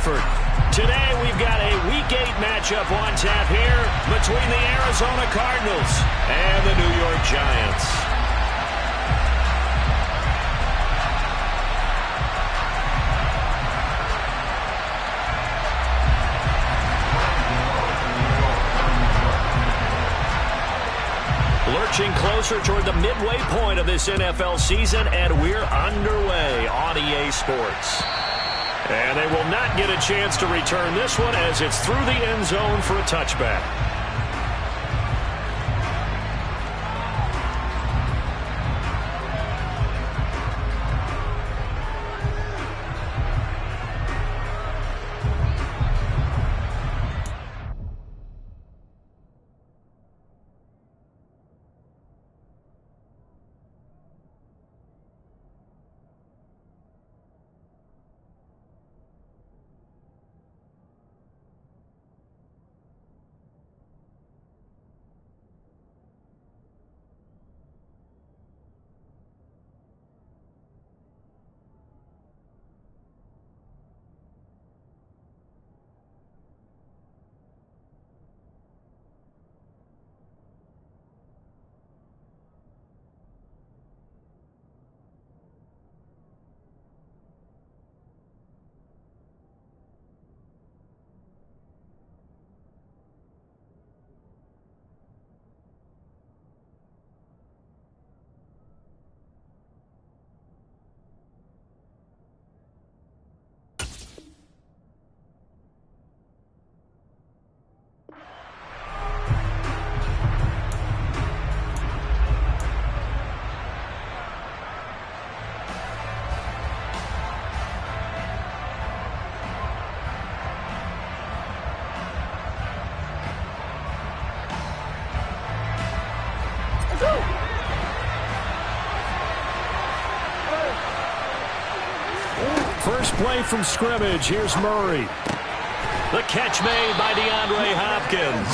effort. Today we've got a Week 8 matchup on tap here between the Arizona Cardinals and the New York Giants. Lurching closer toward the midway point of this NFL season, and we're underway on EA Sports. And they will not get a chance to return this one as it's through the end zone for a touchback. First play from scrimmage. Here's Murray. The catch made by DeAndre Hopkins.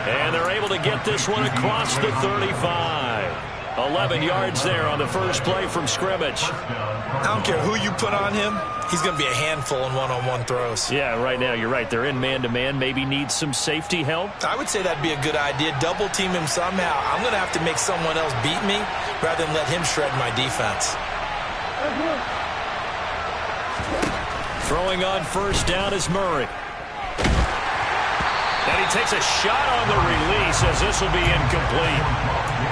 And they're able to get this one across the 35. 11 yards there on the first play from scrimmage. I don't care who you put on him. He's going to be a handful in one-on-one throws. Yeah, right now you're right. They're in man-to-man. Maybe needs some safety help. I would say that'd be a good idea. Double team him somehow. I'm going to have to make someone else beat me rather than let him shred my defense. Throwing on first down is Murray. And he takes a shot on the release as this will be incomplete.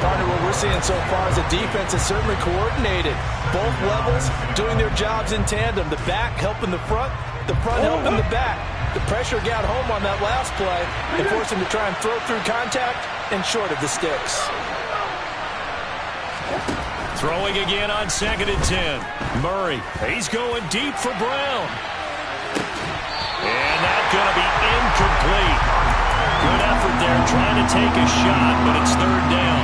Partner, what we're seeing so far is the defense is certainly coordinated. Both levels doing their jobs in tandem. The back helping the front helping the back. The pressure got home on that last play and forced him to try and throw through contact and short of the sticks. Throwing again on 2nd and 10. Murray, he's going deep for Brown. And that's going to be incomplete. Good effort there trying to take a shot, but it's 3rd down.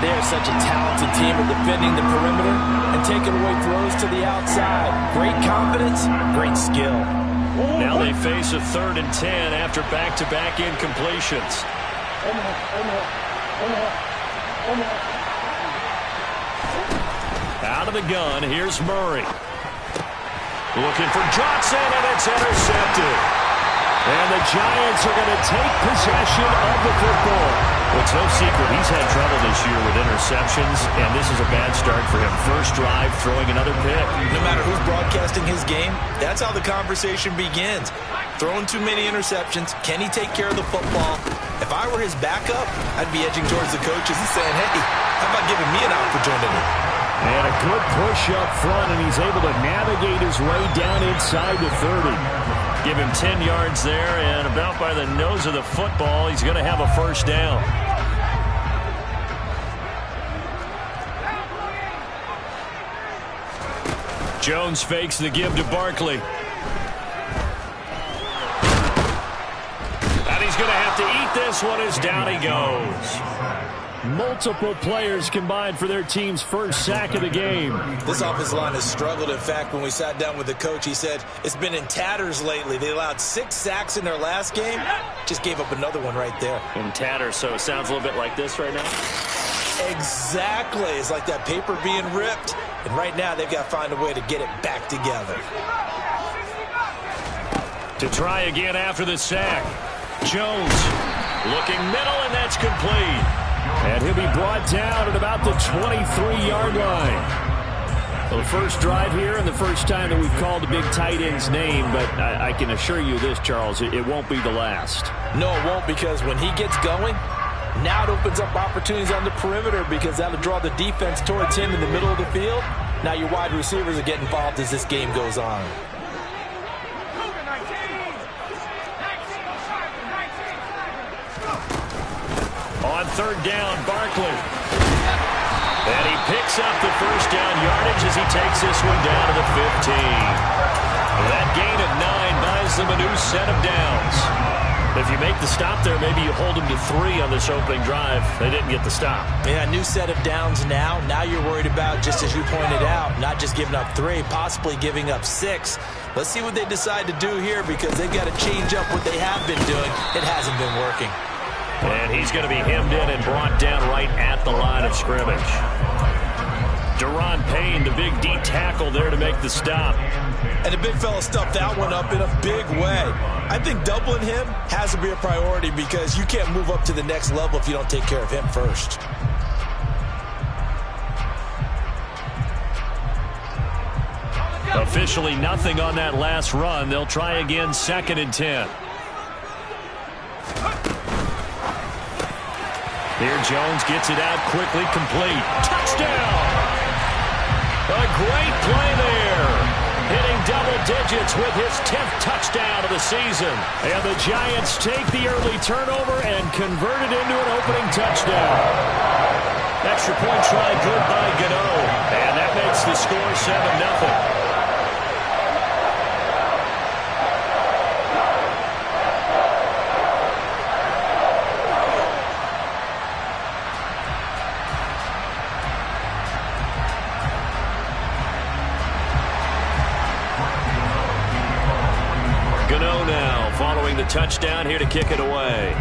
They are such a talented team at defending the perimeter and taking away throws to the outside. Great confidence, great skill. Now they face a 3rd and 10 after back-to-back incompletions. Out of the gun, here's Murray. Looking for Johnson, and it's intercepted. And the Giants are going to take possession of the football. Well, it's no secret he's had trouble this year with interceptions, and this is a bad start for him. First drive, throwing another pick. No matter who's broadcasting his game, that's how the conversation begins. Throwing too many interceptions, can he take care of the football? If I were his backup, I'd be edging towards the coaches and saying, hey, how about giving me an opportunity? And a good push up front, and he's able to navigate his way down inside the 30. Give him 10 yards there, and about by the nose of the football, he's going to have a first down. Jones fakes the give to Barkley. And he's going to have to eat this one as down he goes. Multiple players combined for their team's first sack of the game. This offensive line has struggled. In fact, when we sat down with the coach, he said it's been in tatters lately. They allowed 6 sacks in their last game. Just gave up another one right there. In tatters, so it sounds a little bit like this right now? Exactly. It's like that paper being ripped. And right now, they've got to find a way to get it back together. To try again after the sack. Jones looking middle, and that's complete. And he'll be brought down at about the 23-yard line. Well, the first drive here and the first time that we've called the big tight end's name, but I can assure you this, Charles, it won't be the last. No, it won't, because when he gets going, now it opens up opportunities on the perimeter, because that'll draw the defense towards him in the middle of the field. Now your wide receivers are getting involved as this game goes on. On third down, Barkley. And he picks up the first down yardage as he takes this one down to the 15. That gain of 9 buys them a new set of downs. If you make the stop there, maybe you hold them to 3 on this opening drive. They didn't get the stop. Yeah, new set of downs now. Now you're worried about, just as you pointed out, not just giving up 3, possibly giving up 6. Let's see what they decide to do here, because they've got to change up what they have been doing. It hasn't been working. And he's going to be hemmed in and brought down right at the line of scrimmage. Daron Payne, the big D tackle there to make the stop. And the big fella stuffed that one up in a big way. I think doubling him has to be a priority, because you can't move up to the next level if you don't take care of him first. Officially nothing on that last run. They'll try again, 2nd and 10. Here Jones gets it out quickly, complete. Touchdown! A great play there. Hitting double digits with his 10th touchdown of the season. And the Giants take the early turnover and convert it into an opening touchdown. Extra point try good by Gano. And that makes the score 7-0. Following the touchdown, here to kick it away.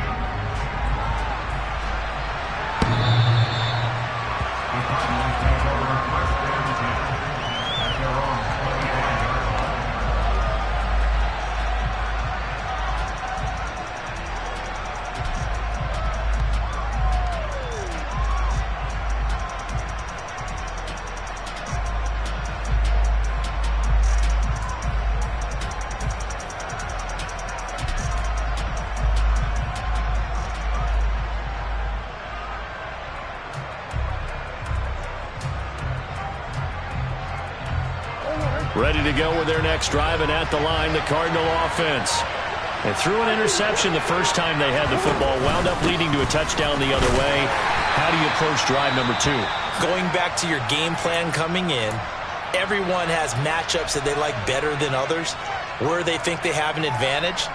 Ready to go with their next drive, and at the line, the Cardinal offense. And threw an interception the first time they had the football, wound up leading to a touchdown the other way. How do you approach drive number 2? Going back to your game plan coming in, everyone has matchups that they like better than others. Where they think they have an advantage,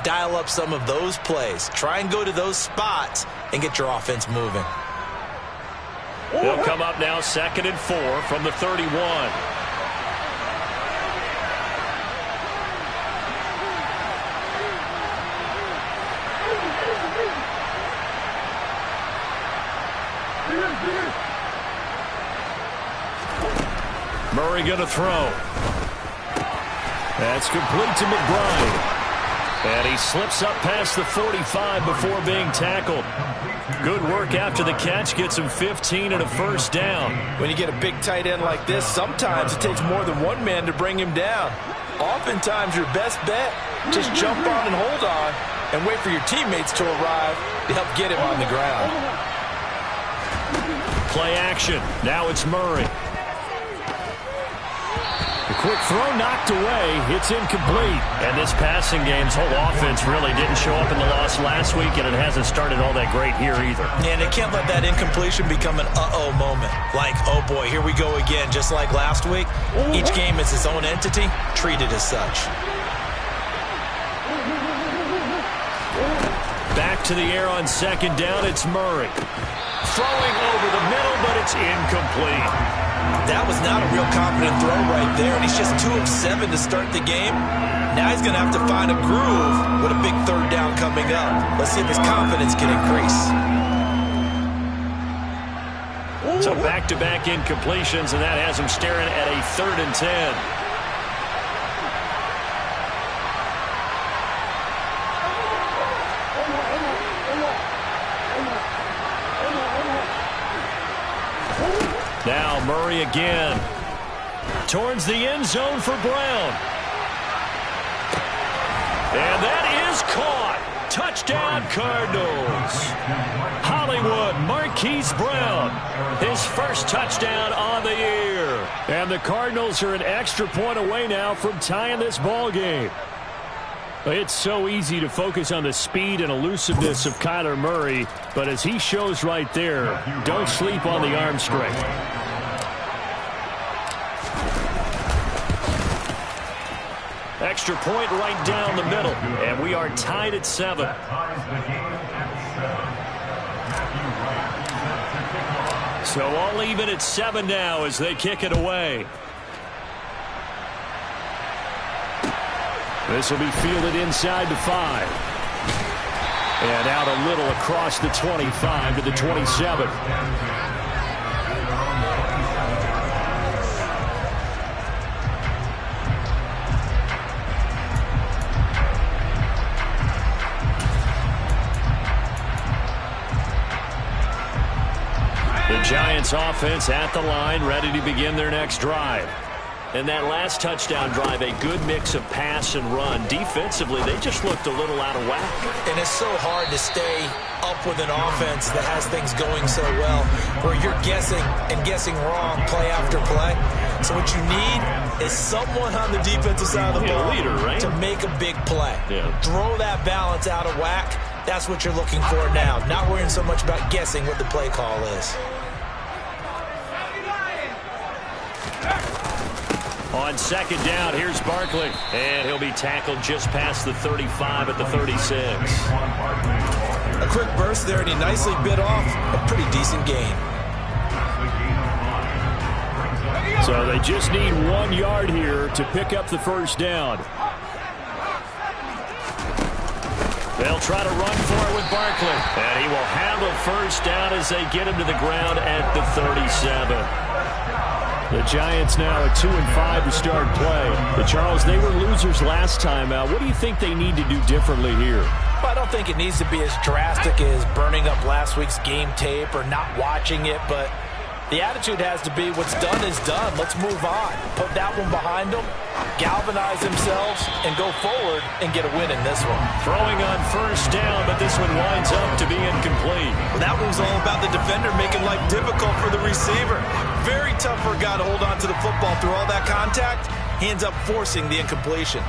dial up some of those plays. Try and go to those spots and get your offense moving. They'll come up now 2nd and 4 from the 31. Murray going to throw. That's complete to McBride. And he slips up past the 45 before being tackled. Good work after the catch. Gets him 15 and a first down. When you get a big tight end like this, sometimes it takes more than one man to bring him down. Oftentimes your best bet, just jump on and hold on and wait for your teammates to arrive to help get him on the ground. Play action. Now it's Murray. The quick throw knocked away. It's incomplete. And this passing game's whole offense really didn't show up in the loss last week, and it hasn't started all that great here either. And they can't let that incompletion become an uh-oh moment. Like, oh boy, here we go again, just like last week. Each game is its own entity, treated as such. Back to the air on 2nd down, it's Murray. Throwing over the middle, but it's incomplete. That was not a real confident throw right there, and he's just 2 of 7 to start the game. Now he's going to have to find a groove with a big 3rd down coming up. Let's see if his confidence can increase. So back-to-back incompletions, and that has him staring at a 3rd and 10. Murray again. Towards the end zone for Brown. And that is caught. Touchdown, Cardinals. Hollywood Marquise Brown, his first touchdown on the year. And the Cardinals are an extra point away now from tying this ball game. It's so easy to focus on the speed and elusiveness of Kyler Murray, but as he shows right there, don't sleep on the arm strength. Extra point right down the middle, and we are tied at 7. So all even at 7 now as they kick it away. This will be fielded inside the 5. And out a little across the 25 to the 27. The Giants offense at the line, ready to begin their next drive. And that last touchdown drive, a good mix of pass and run. Defensively, they just looked a little out of whack. And it's so hard to stay up with an offense that has things going so well, where you're guessing and guessing wrong play after play. So what you need is someone on the defensive side of the ball leader, right? to make a big play. Yeah. Throw that balance out of whack. That's what you're looking for now. Not worrying so much about guessing what the play call is. On second down, here's Barkley. And he'll be tackled just past the 35 at the 36. A quick burst there, and he nicely bit off a pretty decent gain. So they just need 1 yard here to pick up the first down. They'll try to run for it with Barkley. And he will have a first down as they get him to the ground at the 37. The Giants now at 2-5 to start play. But Charles, they were losers last time out. What do you think they need to do differently here? Well, I don't think it needs to be as drastic as burning up last week's game tape or not watching it, but the attitude has to be what's done is done. Let's move on. Put that one behind them, galvanize themselves, and go forward and get a win in this one. Throwing on first down, but this one winds up to be incomplete. Well, that one was all about the defender making life difficult for the receiver. Very tough for a guy to hold on to the football through all that contact. He ends up forcing the incompletion.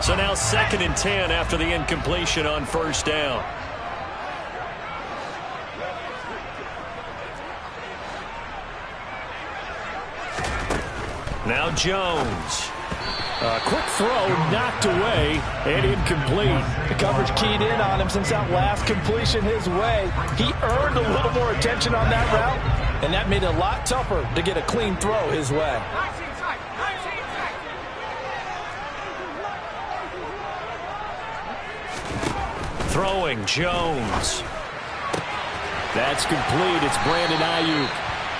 So now 2nd and 10 after the incompletion on first down. Now Jones. A quick throw knocked away and incomplete. The coverage keyed in on him since that last completion his way. He earned a little more attention on that route, and that made it a lot tougher to get a clean throw his way. Throwing Jones. That's complete. It's Brandon Ayuk.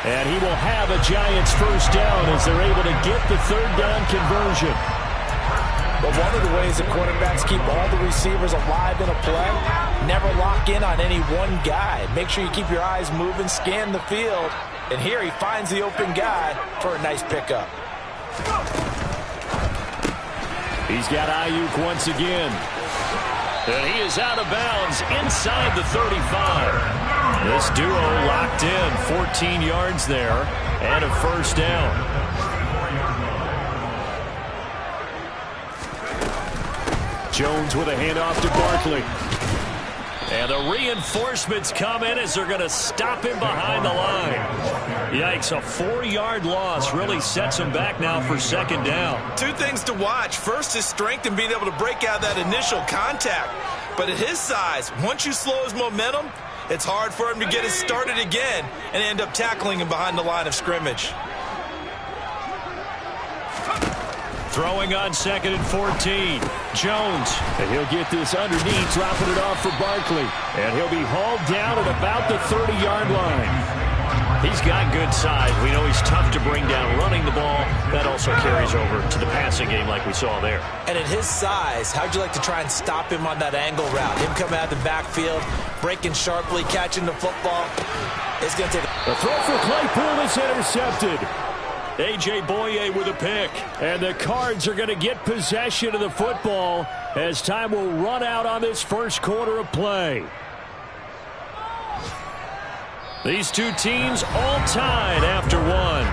And he will have a Giants first down as they're able to get the 3rd down conversion. But one of the ways that quarterbacks keep all the receivers alive in a play, never lock in on any one guy. Make sure you keep your eyes moving, scan the field. And here he finds the open guy for a nice pickup. He's got Ayuk once again. And he is out of bounds inside the 35. This duo locked in, 14 yards there, and a first down. Jones with a handoff to Barkley. And the reinforcements come in as they're going to stop him behind the line. Yikes, a 4-yard loss really sets him back now for 2nd down. 2 things to watch. First, his strength in being able to break out that initial contact. But at his size, once you slow his momentum, it's hard for him to get it started again and end up tackling him behind the line of scrimmage. Throwing on 2nd and 14. Jones. And he'll get this underneath, dropping it off for Barkley. And he'll be hauled down at about the 30-yard line. He's got good size. We know he's tough to bring down running the ball, that also carries over to the passing game like we saw there. And at his size, how'd you like to try and stop him on that angle route? Him coming out of the backfield, breaking sharply, catching the football. It's going to take the throw for Claypool is intercepted. A.J. Boye with a pick. And the Cards are going to get possession of the football as time will run out on this first quarter of play. These two teams all tied after one.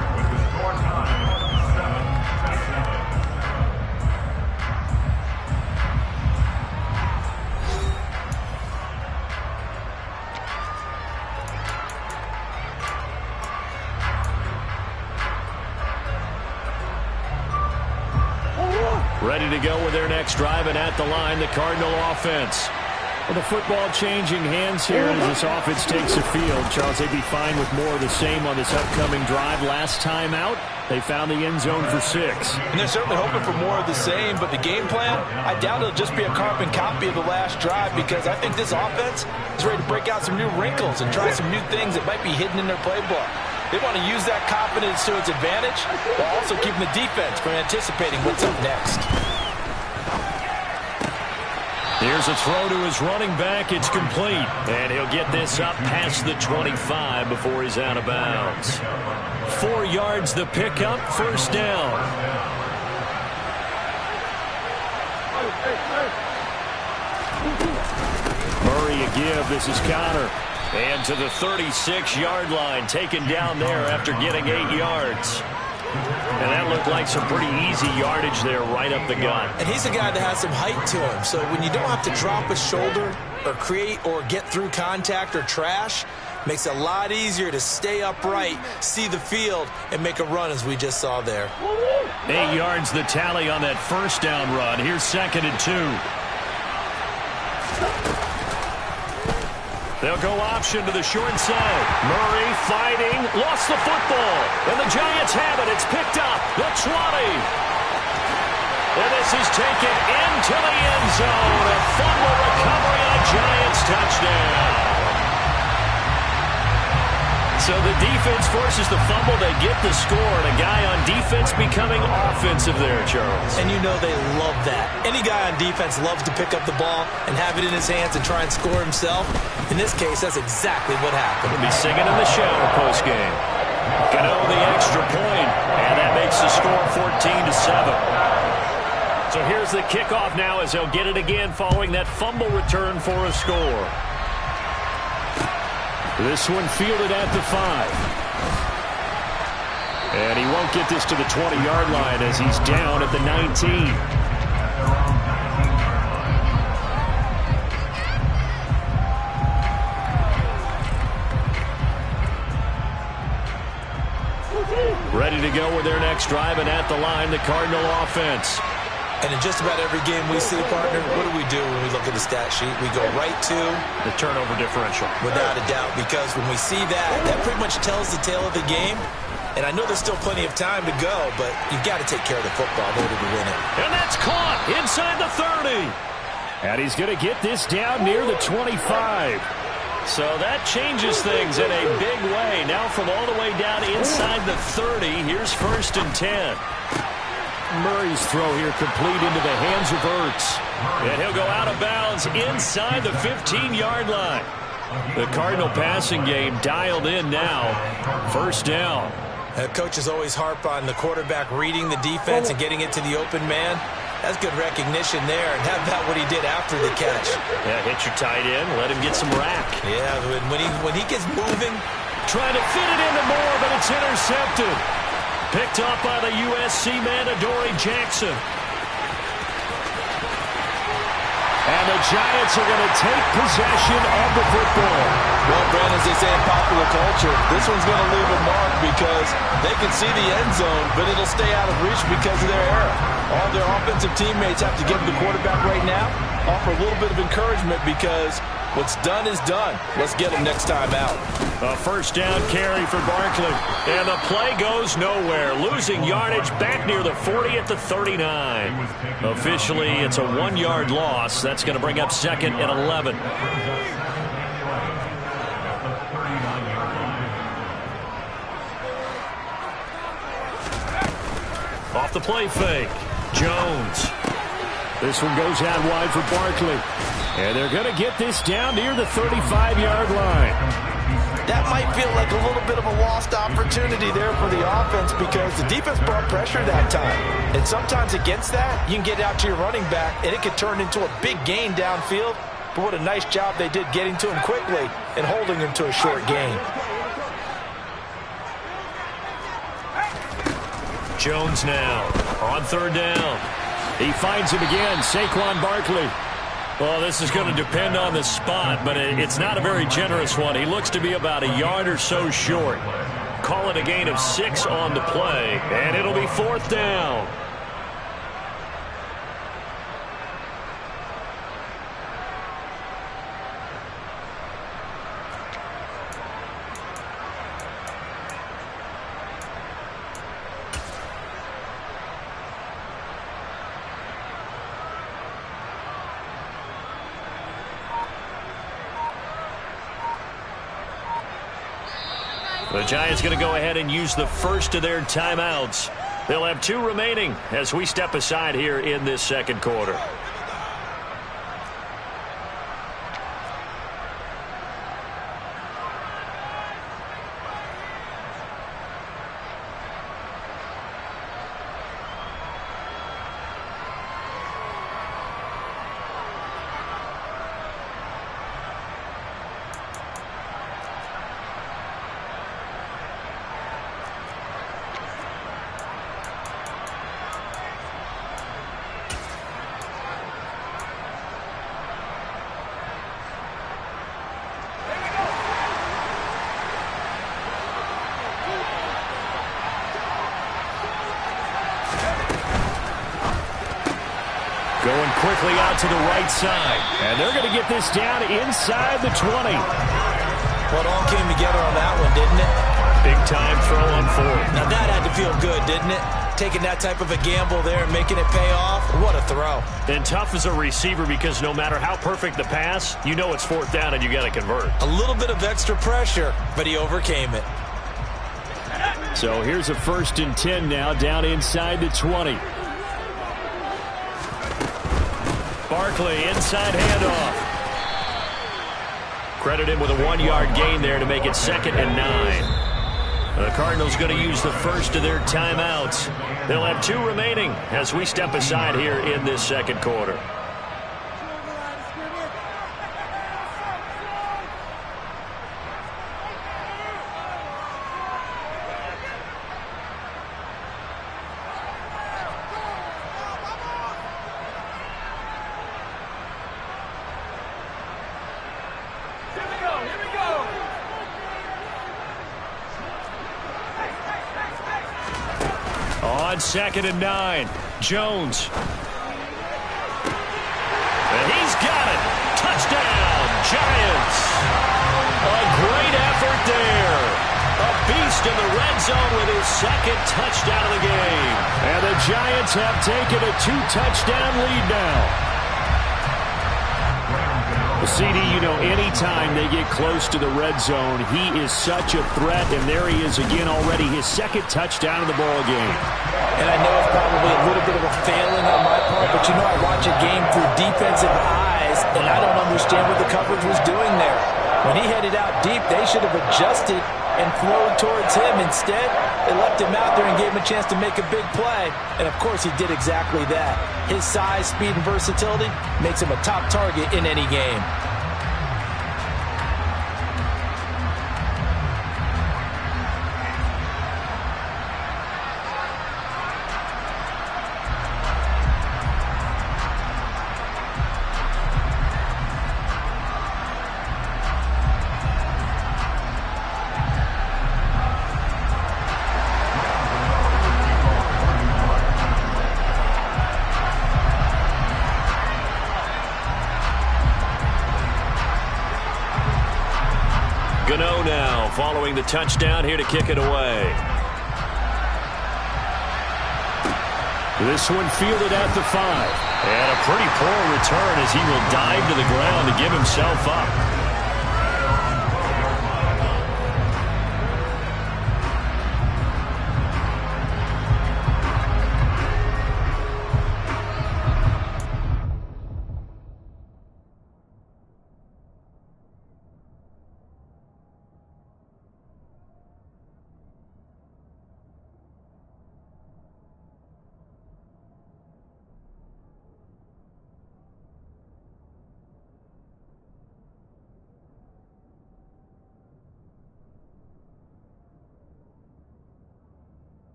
Ready to go with their next drive, and at the line, the Cardinal offense. Well, the football changing hands here as this offense takes the field. Charles, they'd be fine with more of the same on this upcoming drive. Last time out, they found the end zone for 6. And they're certainly hoping for more of the same, but the game plan, I doubt it'll just be a carbon copy of the last drive, because I think this offense is ready to break out some new wrinkles and try some new things that might be hidden in their playbook. They want to use that confidence to its advantage while also keeping the defense from anticipating what's up next. Here's a throw to his running back. It's complete. And he'll get this up past the 25 before he's out of bounds. 4 yards the pickup, first down. Murray a give. This is Connor. And to the 36-yard line, taken down there after getting 8 yards. And that looked like some pretty easy yardage there right up the gut. And he's a guy that has some height to him. So when you don't have to drop a shoulder or create or get through contact or trash, makes it a lot easier to stay upright, see the field, and make a run as we just saw there. 8 yards the tally on that first down run. Here's 2nd and 2. They'll go option to the short side. Murray fighting, lost the football. And the Giants have it. It's picked up. The 20. And this is taken into the end zone. A fumble recovery and a Giants touchdown. So the defense forces the fumble. They get the score. And a guy on defense becoming offensive there, Charles. And you know they love that. Any guy on defense loves to pick up the ball and have it in his hands and try and score himself. In this case, that's exactly what happened. He'll be singing in the shower postgame. Gano the extra point. And that makes the score 14-7. So here's the kickoff now as they'll get it again following that fumble return for a score. This one fielded at the 5. And he won't get this to the 20-yard line as he's down at the 19. Ready to go with their next drive, and at the line, the Cardinal offense. And in just about every game we see, partner, what do when we look at the stat sheet? We go right to the turnover differential. Without a doubt, because when we see that, that pretty much tells the tale of the game. And I know there's still plenty of time to go, but you've got to take care of the football in order to win it. And that's caught inside the 30. And he's going to get this down near the 25. So that changes things in a big way. Now from all the way down inside the 30, here's 1st and 10. Murray's throw here complete into the hands of Ertz. And he'll go out of bounds inside the 15-yard line. The Cardinal passing game dialed in now. First down. Coaches always harp on the quarterback reading the defense and getting it to the open man. That's good recognition there. And how about what he did after the catch? Yeah, hit your tight end, let him get some rack. Yeah, when he gets moving. Trying to fit it into Moore, but it's intercepted. Picked up by the USC man, Adoree Jackson. And the Giants are going to take possession of the football. Well, Brandon, as they say in popular culture, this one's going to leave a mark because they can see the end zone, but it'll stay out of reach because of their error. All their offensive teammates have to give the quarterback right now, offer a little bit of encouragement because what's done is done. Let's get them next time out. A first down carry for Barkley. And the play goes nowhere. Losing yardage back near the 40 at the 39. Officially, it's a 1-yard loss. That's going to bring up 2nd and 11. Off the play fake. Jones. This one goes out wide for Barkley. And they're going to get this down near the 35-yard line. That might feel like a little bit of a lost opportunity there for the offense because the defense brought pressure that time. And sometimes against that, you can get out to your running back, and it could turn into a big gain downfield. But what a nice job they did getting to him quickly and holding him to a short gain. Jones now on third down. He finds him again, Saquon Barkley. Well, this is going to depend on the spot, but it's not a very generous one. He looks to be about a yard or so short. Call it a gain of 6 on the play, and it'll be fourth down. The Giants going to go ahead and use the first of their timeouts. They'll have 2 remaining as we step aside here in this second quarter. Going quickly out to the right side. And they're going to get this down inside the 20. Well, it all came together on that one, didn't it? Big time throw on fourth. Now that had to feel good, didn't it? Taking that type of a gamble there and making it pay off. What a throw. And tough as a receiver because no matter how perfect the pass, you know it's fourth down and you got to convert. A little bit of extra pressure, but he overcame it. So here's a 1st and 10 now down inside the 20. Barkley, inside handoff. Credit him with a 1-yard gain there to make it 2nd and 9. The Cardinals going to use the first of their timeouts. They'll have 2 remaining as we step aside here in this second quarter. On 2nd and 9, Jones. And he's got it. Touchdown, Giants. A great effort there. A beast in the red zone with his 2nd touchdown of the game. And the Giants have taken a 2-touchdown lead now. CD, you know, anytime they get close to the red zone, he is such a threat, and there he is again already, his 2nd touchdown of the ball game. And I know it's probably a little bit of a failing on my part, but you know I watch a game through defensive eyes, and I don't understand what the coverage was doing there. When he headed out deep, they should have adjusted and flowed towards him. Instead, they left him out there and gave him a chance to make a big play. And, of course, he did exactly that. His size, speed, and versatility makes him a top target in any game. Gano now following the touchdown here to kick it away. This one fielded at the 5. And a pretty poor return as he will dive to the ground to give himself up.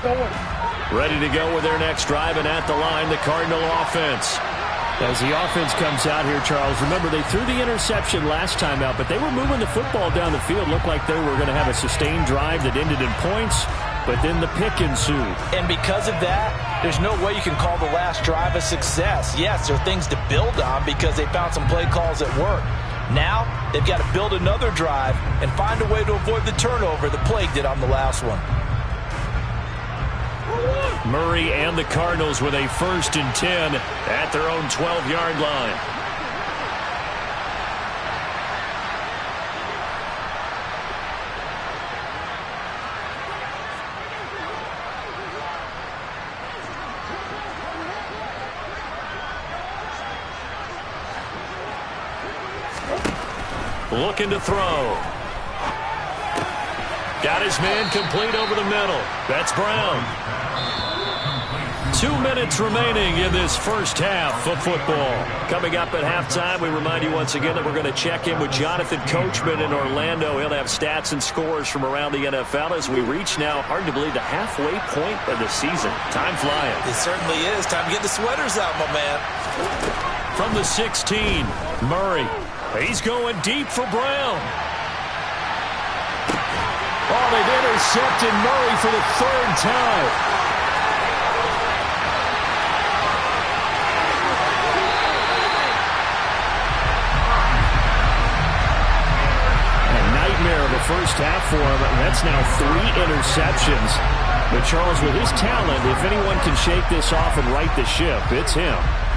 Ready to go with their next drive, and at the line, the Cardinal offense. As the offense comes out here, Charles, remember they threw the interception last time out, but they were moving the football down the field. Looked like they were going to have a sustained drive that ended in points, but then the pick ensued. And because of that, there's no way you can call the last drive a success. Yes, there are things to build on because they found some play calls that work. Now, they've got to build another drive and find a way to avoid the turnover the plague did on the last one. Murray and the Cardinals with a 1st and 10 at their own 12-yard line. Looking to throw. Got his man complete over the middle. That's Brown. 2 minutes remaining in this first half of football. Coming up at halftime, we remind you once again that we're going to check in with Jonathan Coachman in Orlando. He'll have stats and scores from around the NFL as we reach now, hard to believe, the halfway point of the season. Time flying. It certainly is. Time to get the sweaters out, my man. From the 16, Murray. He's going deep for Brown. Oh, they've intercepted Murray for the 3rd time. Of the first half for him. That's now 3 interceptions. But Charles, with his talent, if anyone can shake this off and right the ship, it's him.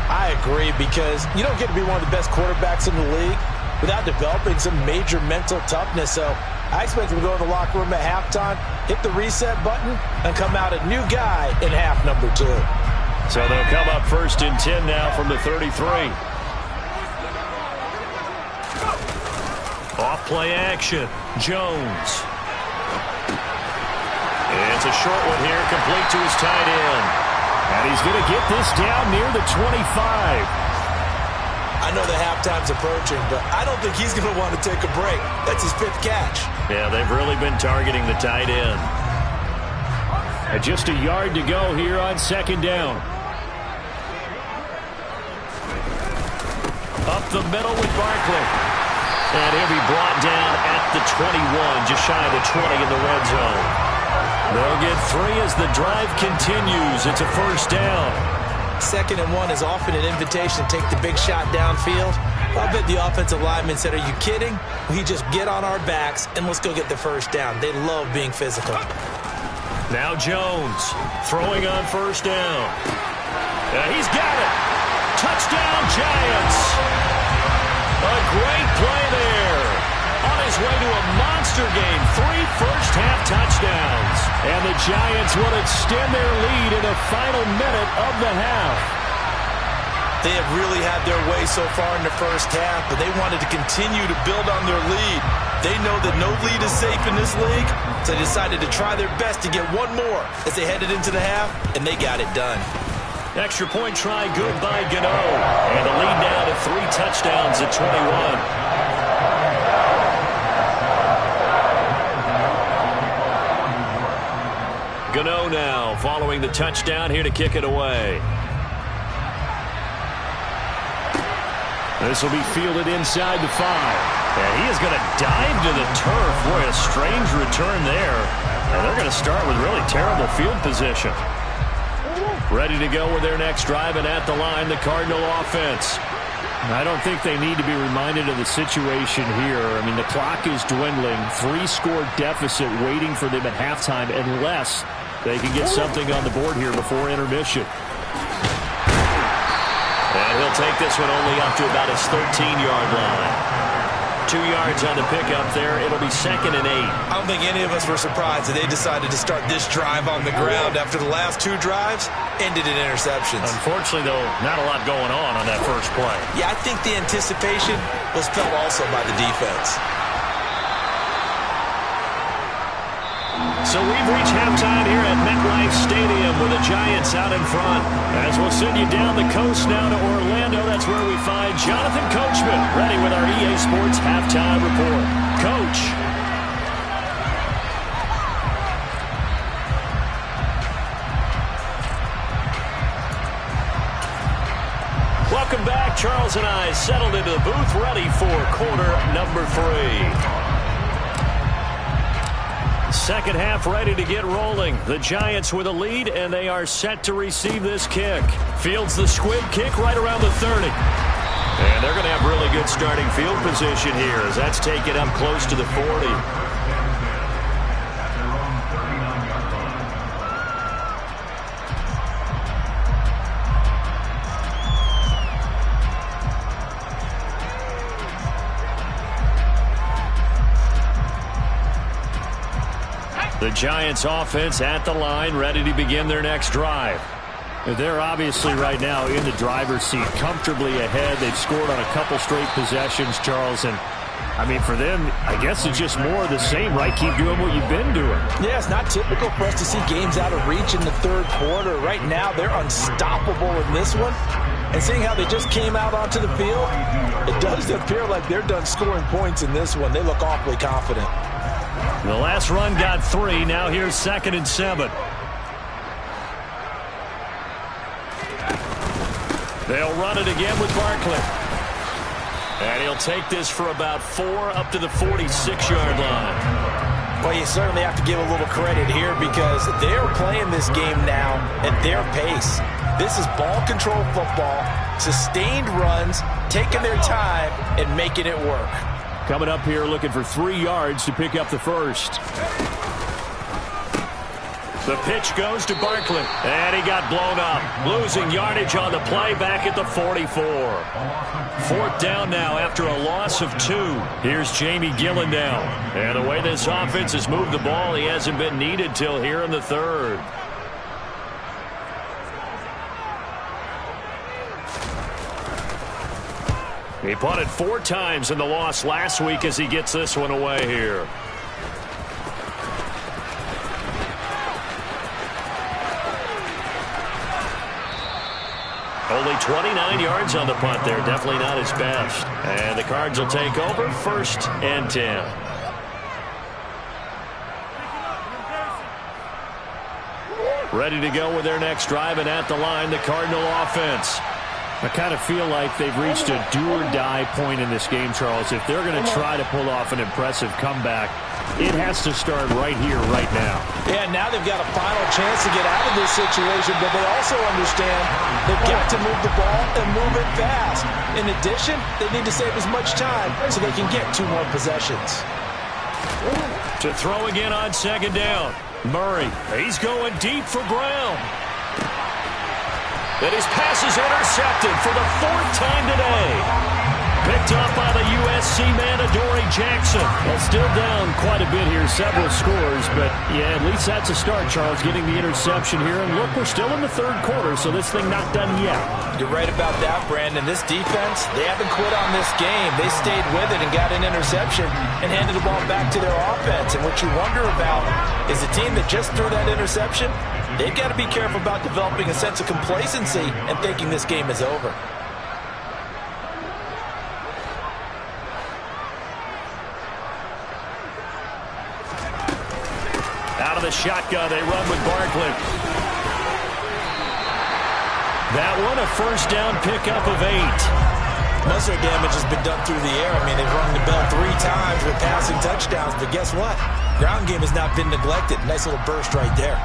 I agree, because you don't get to be one of the best quarterbacks in the league without developing some major mental toughness. So I expect him to go in the locker room at halftime, hit the reset button, and come out a new guy in half number 2. So they'll come up 1st and 10 now from the 33. Off play action. Jones. It's a short one here, complete to his tight end. And he's going to get this down near the 25. I know the halftime's approaching, but I don't think he's going to want to take a break. That's his 5th catch. Yeah, they've really been targeting the tight end. And just a yard to go here on 2nd down. Up the middle with Barkley. And he'll be brought down at the 21, just shy of the 20 in the red zone. They'll get 3 as the drive continues. It's a 1st down. 2nd and 1 is often an invitation to take the big shot downfield. I bet the offensive lineman said, "Are you kidding? We just get on our backs and let's go get the 1st down." They love being physical. Now Jones throwing on 1st down. He's got it. Touchdown, Giants. A great play there. On his way to a monster game. 3 first-half touchdowns. And the Giants will extend their lead in the final minute of the half. They have really had their way so far in the first half, but they wanted to continue to build on their lead. They know that no lead is safe in this league, so they decided to try their best to get one more as they headed into the half, and they got it done. Extra point try good by Gano. And the lead now to 3 touchdowns at 21. Gano now following the touchdown here to kick it away. This will be fielded inside the 5. And he is going to dive to the turf. Boy, a strange return there. And they're going to start with really terrible field position. Ready to go with their next drive, and at the line, the Cardinal offense. I don't think they need to be reminded of the situation here. I mean, the clock is dwindling. 3-score deficit waiting for them at halftime unless they can get something on the board here before intermission. And he'll take this one only up to about his 13-yard line. 2 yards on the pickup there. It'll be 2nd and 8. I don't think any of us were surprised that they decided to start this drive on the ground after the last 2 drives ended in interceptions. Unfortunately, though, not a lot going on that first play. Yeah, I think the anticipation was felt also by the defense. So we've reached halftime here at MetLife Stadium with the Giants out in front. As we'll send you down the coast now to Orlando, that's where we find Jonathan Coachman ready with our EA Sports Halftime Report. Coach. fans and I settled into the booth, ready for quarter number 3. Second half ready to get rolling. The Giants with a lead, and they are set to receive this kick. Fields the squib kick right around the 30. And they're going to have really good starting field position here as that's taken up close to the 40. The Giants offense at the line, ready to begin their next drive. They're obviously right now in the driver's seat, comfortably ahead. They've scored on a couple straight possessions, Charles. And, I mean, for them, I guess it's just more of the same, right? Keep doing what you've been doing. Yeah, it's not typical for us to see games out of reach in the third quarter. Right now, they're unstoppable in this one. And seeing how they just came out onto the field, it does appear like they're done scoring points in this one. They look awfully confident. The last run got 3. Now here's 2nd and 7. They'll run it again with Barkley. And he'll take this for about 4 up to the 46-yard line. Well, you certainly have to give a little credit here because they're playing this game now at their pace. This is ball control football, sustained runs, taking their time and making it work. Coming up here looking for 3 yards to pick up the first. The pitch goes to Barkley, and he got blown up. Losing yardage on the play back at the 44. 4th down now after a loss of 2. Here's Jamie Gillen now. And the way this offense has moved the ball, he hasn't been needed till here in the 3rd. He punted 4 times in the loss last week as he gets this one away here. Only 29 yards on the punt there. Definitely not his best. And the Cards will take over 1st and 10. Ready to go with their next drive, and at the line, the Cardinal offense. I kind of feel like they've reached a do-or-die point in this game, Charles. If they're going to try to pull off an impressive comeback, it has to start right here, right now. Yeah, now they've got a final chance to get out of this situation, but they also understand they've got to move the ball and move it fast. In addition, they need to save as much time so they can get 2 more possessions. To throw again on 2nd down. Murray, he's going deep for Brown. And his pass is intercepted for the 4th time today. Picked up by the USC man, Adoree Jackson. Well, still down quite a bit here, several scores, but yeah, at least that's a start, Charles, getting the interception here. And look, we're still in the 3rd quarter, so this thing not done yet. You're right about that, Brandon. This defense, they haven't quit on this game. They stayed with it and got an interception and handed the ball back to their offense. And what you wonder about is the team that just threw that interception, they've got to be careful about developing a sense of complacency and thinking this game is over. Out of the shotgun, they run with Barkley. That one, a 1st down pickup of 8. Most of their damage has been done through the air. I mean, they've rung the bell 3 times with passing touchdowns, but guess what? Ground game has not been neglected. Nice little burst right there.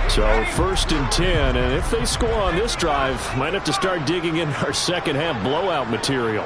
So 1st and 10, and if they score on this drive, might have to start digging in our 2nd half blowout material.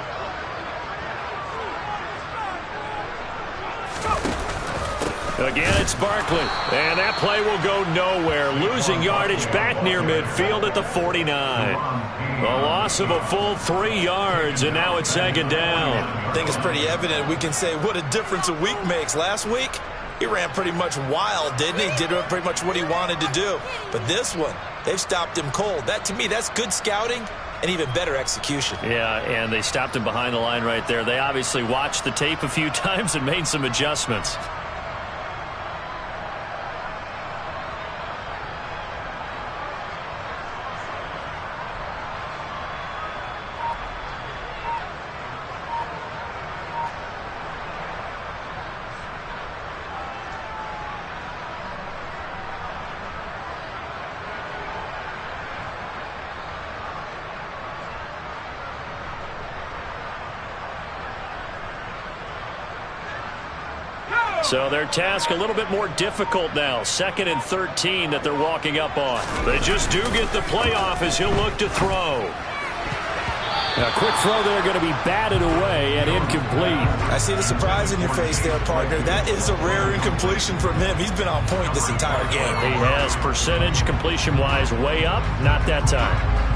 Again, it's Barkley, and that play will go nowhere. Losing yardage back near midfield at the 49. A loss of a full 3 yards, and now it's 2nd down. I think it's pretty evident we can say what a difference a week makes. Last week, he ran pretty much wild, didn't he? Did pretty much what he wanted to do. But this one, they've stopped him cold. That, to me, that's good scouting and even better execution. Yeah, and they stopped him behind the line right there. They obviously watched the tape a few times and made some adjustments. So their task a little bit more difficult now. 2nd and 13 that they're walking up on. They just do get the playoff as he'll look to throw. A quick throw there going to be batted away and incomplete. I see the surprise in your face there, partner. That is a rare incompletion from him. He's been on point this entire game. He has percentage completion-wise way up. Not that time.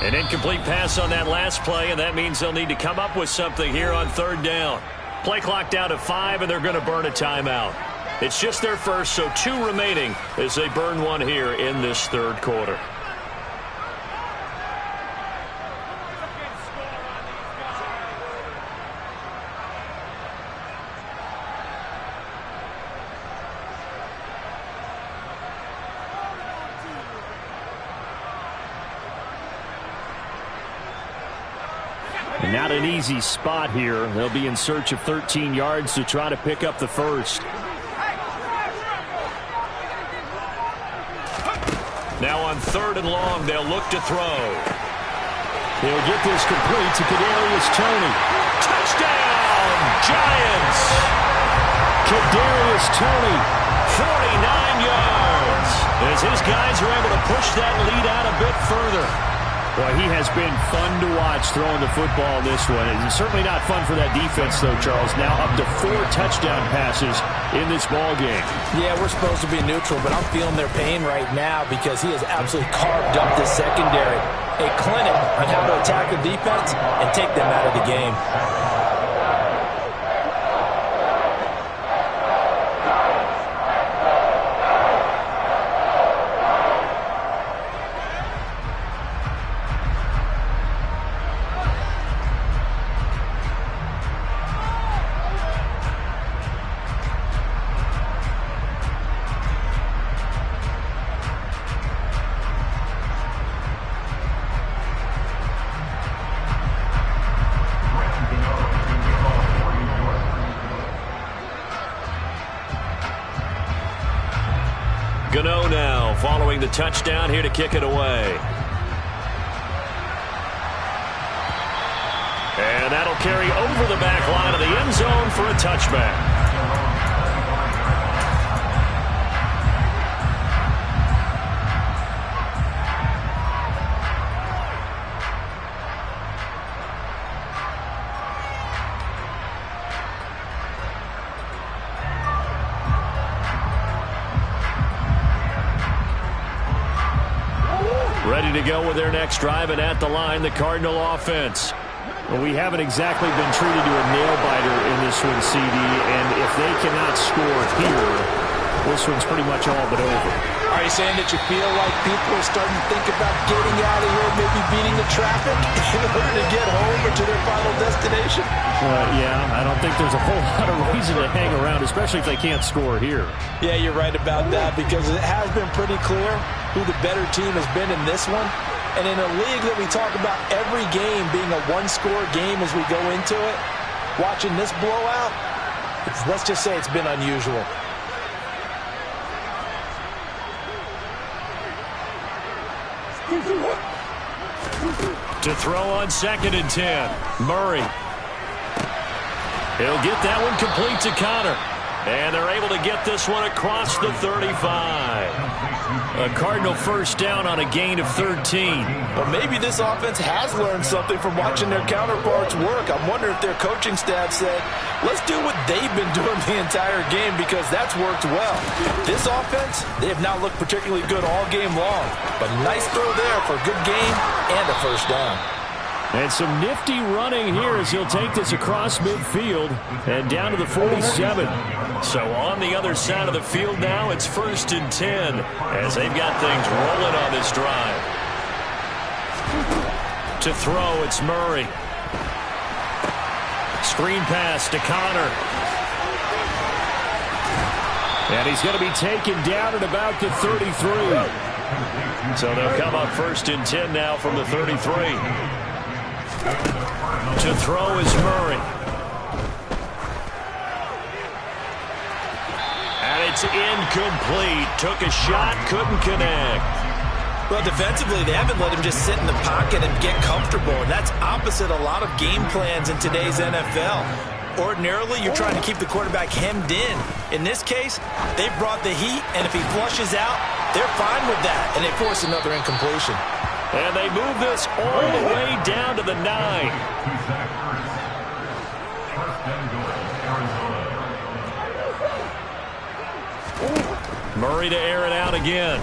An incomplete pass on that last play, and that means they'll need to come up with something here on 3rd down. Play clock down to 5, and they're going to burn a timeout. It's just their first, so 2 remaining as they burn one here in this 3rd quarter. And not an easy spot here. They'll be in search of 13 yards to try to pick up the first. Now on 3rd and long, they'll look to throw. He'll get this complete to Kadarius Toney. Touchdown, Giants! Kadarius Toney, 49 yards. As his guys are able to push that lead out a bit further. Boy, he has been fun to watch throwing the football in this one. It's certainly not fun for that defense, though, Charles. Now up to 4 touchdown passes in this ball game. Yeah, we're supposed to be neutral, but I'm feeling their pain right now because he has absolutely carved up the secondary. A clinic on how to attack the defense and take them out of the game. Gano now following the touchdown here to kick it away. And that'll carry over the back line of the end zone for a touchback. Ready to go with their next drive, and at the line, the Cardinal offense. Well, we haven't exactly been treated to a nail-biter in this one, CD, and if they cannot score here, this one's pretty much all but over. Are you saying that you feel like people are starting to think about getting out of here, maybe beating the traffic in order to get home or to their final destination? Well, yeah, I don't think there's a whole lot of reason to hang around, especially if they can't score here. Yeah, you're right about that, because it has been pretty clear who the better team has been in this one. And in a league that we talk about every game being a one-score game as we go into it, watching this blowout, let's just say it's been unusual. To throw on 2nd and 10, Murray. He'll get that one complete to Connor. And they're able to get this one across the 35. A Cardinal first down on a gain of 13. Well, maybe this offense has learned something from watching their counterparts work. I'm wondering if their coaching staff said, let's do what they've been doing the entire game, because that's worked well. This offense, they have not looked particularly good all game long. But nice throw there for a good game and a first down. And some nifty running here as he'll take this across midfield and down to the 47. So on the other side of the field now, it's 1st and 10 as they've got things rolling on this drive. To throw, it's Murray. Screen pass to Connor. And he's going to be taken down at about the 33. So they'll come up 1st and 10 now from the 33. To throw is Murray. And it's incomplete. Took a shot, couldn't connect. Well, defensively, they haven't let him just sit in the pocket and get comfortable, and that's opposite a lot of game plans in today's NFL. Ordinarily, you're trying to keep the quarterback hemmed in. In this case, they brought the heat, and if he flushes out, they're fine with that, and they force another incompletion. And they move this all the way down to the 9. Murray to air it out again.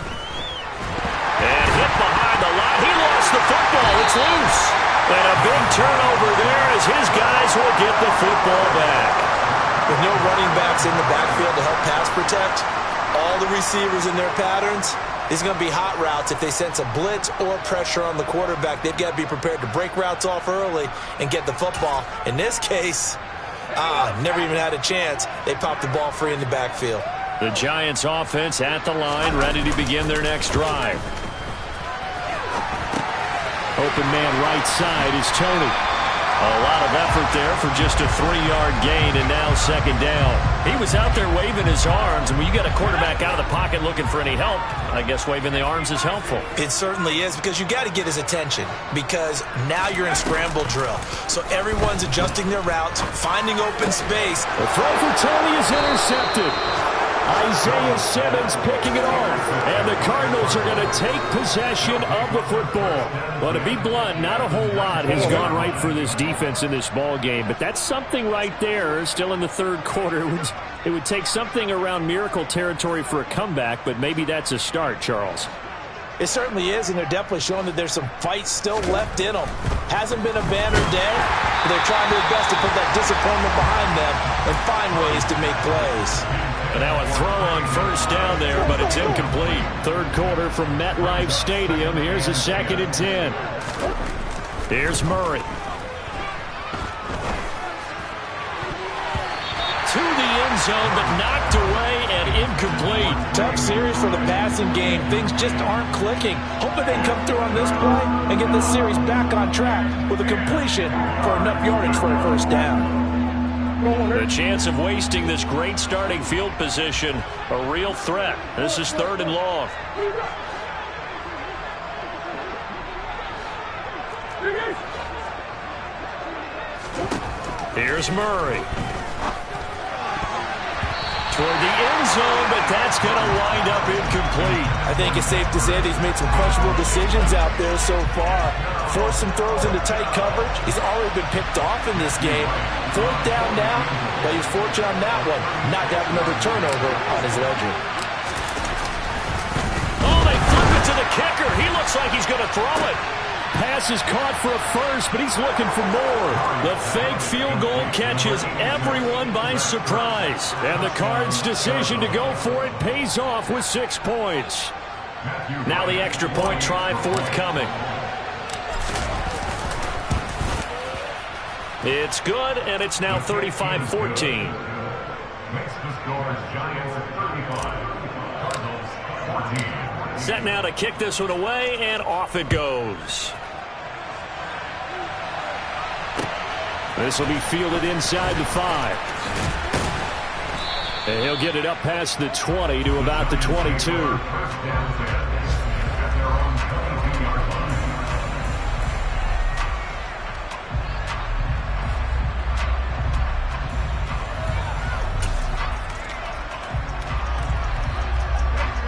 And hit behind the line. He lost the football. It's loose. And a big turnover there as his guys will get the football back. With no running backs in the backfield to help pass protect, all the receivers in their patterns, these are going to be hot routes. If they sense a blitz or pressure on the quarterback, they've got to be prepared to break routes off early and get the football. In this case, never even had a chance. They popped the ball free in the backfield. The Giants offense at the line, ready to begin their next drive. Open man right side is Tony. A lot of effort there for just a 3-yard gain, and now 2nd down. He was out there waving his arms, and when you got a quarterback out of the pocket looking for any help, I guess waving the arms is helpful. It certainly is, because you got to get his attention, because now you're in scramble drill. So everyone's adjusting their routes, finding open space. The throw for Tony is intercepted. Isaiah Simmons picking it off. And the Cardinals are going to take possession of the football. Well, to be blunt, not a whole lot has gone right for this defense in this ball game. But that's something right there. Still in the 3rd quarter. It would take something around miracle territory for a comeback, but maybe that's a start, Charles. It certainly is, and they're definitely showing that there's some fight still left in them. Hasn't been a banner day, but they're trying their best to put that disappointment behind them and find ways to make plays. And now a throw on 1st down there, but it's incomplete. 3rd quarter from MetLife Stadium. Here's a 2nd and 10. Here's Murray. To the end zone, but knocked away and incomplete. Tough series for the passing game. Things just aren't clicking. Hoping they can come through on this play and get this series back on track with a completion for enough yardage for a 1st down. The chance of wasting this great starting field position, a real threat. This is 3rd and long. Here's Murray. Toward the end zone, but that's going to wind up incomplete. I think it's safe to say that he's made some questionable decisions out there so far. Forced some throws into tight coverage. He's already been picked off in this game. 4th down now, but he was fortunate on that one not to have another turnover on his ledger. Oh, they flip it to the kicker. He looks like he's going to throw it. Pass is caught for a 1st, but he's looking for more. The fake field goal catches everyone by surprise. And the Cards' decision to go for it pays off with 6 points. Now the extra point try forthcoming. It's good, and it's now 35-14. Set now to kick this one away, and off it goes. This will be fielded inside the 5. And he'll get it up past the 20 to about the 22.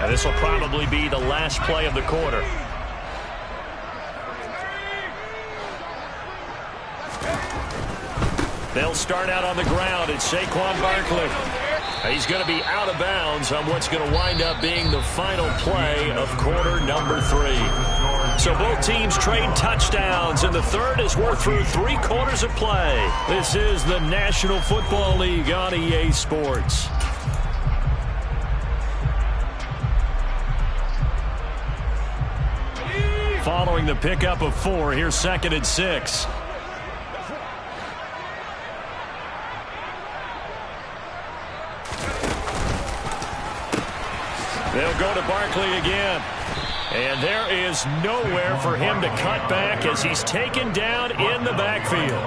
And this will probably be the last play of the quarter. They'll start out on the ground. It's Saquon Barkley. He's going to be out of bounds on what's going to wind up being the final play of quarter number 3. So both teams trade touchdowns, and the 3rd as we're through 3 quarters of play. This is the National Football League on EA Sports. Following the pickup of 4, here's 2nd and 6. They'll go to Barkley again. And there is nowhere for him to cut back as he's taken down in the backfield.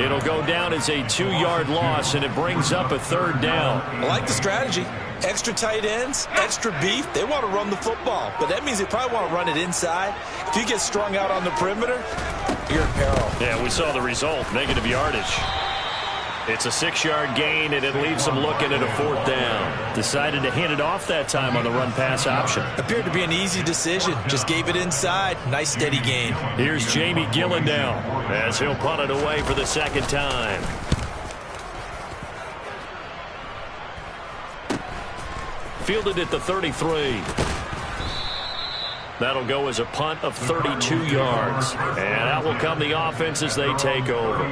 It'll go down as a 2-yard loss, and it brings up a 3rd down. I like the strategy. Extra tight ends, extra beef. They want to run the football, but that means they probably want to run it inside. If you get strung out on the perimeter, you're in peril. Yeah, we saw the result, negative yardage. It's a 6-yard gain, and it leaves them looking at a 4th down. Decided to hand it off that time on the run-pass option. Appeared to be an easy decision. Just gave it inside. Nice, steady gain. Here's Jamie Gillendow as he'll punt it away for the 2nd time. Fielded at the 33. That'll go as a punt of 32 yards. And out will come the offense as they take over.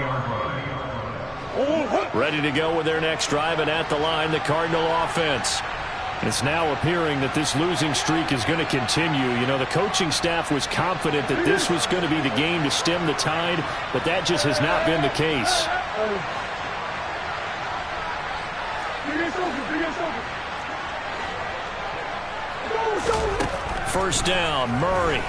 Ready to go with their next drive, and at the line, the Cardinal offense. It's now appearing that this losing streak is going to continue. You know, the coaching staff was confident that this was going to be the game to stem the tide, but that just has not been the case. First down, Murray.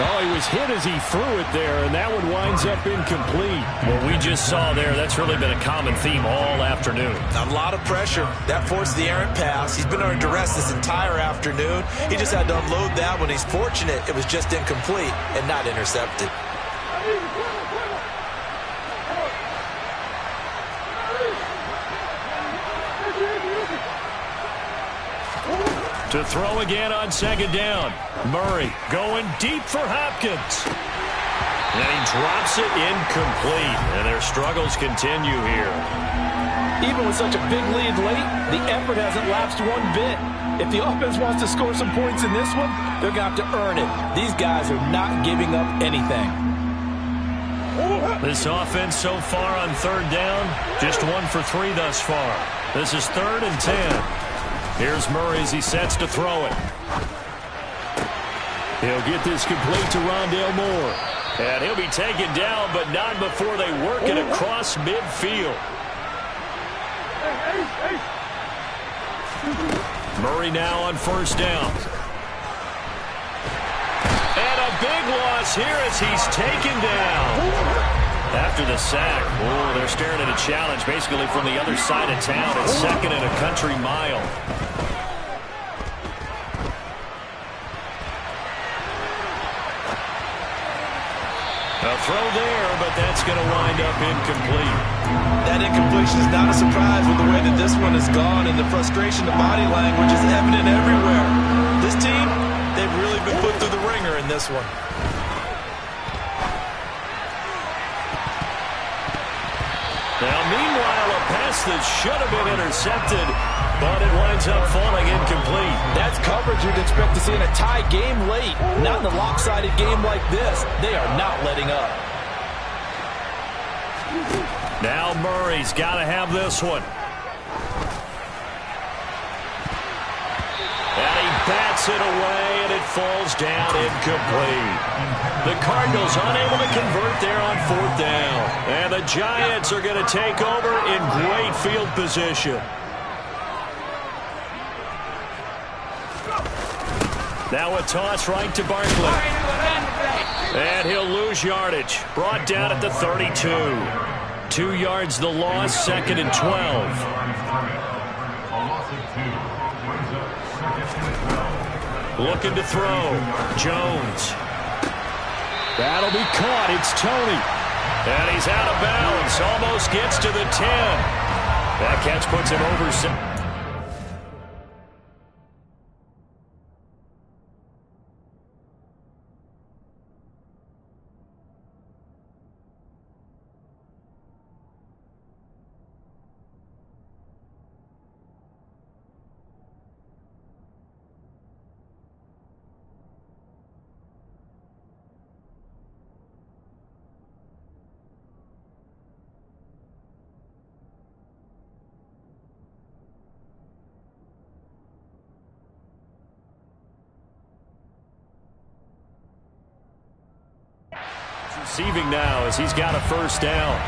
Oh, he was hit as he threw it there, and that one winds up incomplete. What we just saw there, that's really been a common theme all afternoon. A lot of pressure. That forced the errant pass. He's been under duress this entire afternoon. He just had to unload that one. He's fortunate it was just incomplete and not intercepted. To throw again on 2nd down. Murray going deep for Hopkins. And he drops it incomplete. And their struggles continue here. Even with such a big lead late, the effort hasn't lapsed one bit. If the offense wants to score some points in this one, they're going to have to earn it. These guys are not giving up anything. This offense so far on 3rd down, just 1 for 3 thus far. This is 3rd and 10. Here's Murray as he sets to throw it. He'll get this complete to Rondale Moore. And he'll be taken down, but not before they work it across midfield. Murray now on 1st down. And a big loss here as he's taken down. After the sack, they're staring at a challenge basically from the other side of town. It's 2nd and a country mile. A throw there, but that's going to wind up incomplete. That incompletion is not a surprise with the way that this one has gone, and the frustration, the body language is evident everywhere. This team, they've really been put through the ringer in this one. Now, meanwhile, a pass that should have been intercepted, but it winds up falling incomplete. That's coverage you'd expect to see in a tie game late. Not in a lopsided game like this. They are not letting up. Now Murray's got to have this one. And he bats it away, and it falls down incomplete. The Cardinals unable to convert there on 4th down. And the Giants are going to take over in great field position. Now a toss right to Barkley. And he'll lose yardage. Brought down at the 32. 2 yards the loss, 2nd and 12. Looking to throw. Jones. That'll be caught. It's Toney. And he's out of bounds. Almost gets to the 10. That catch puts him over. Receiving now as he's got a 1st down.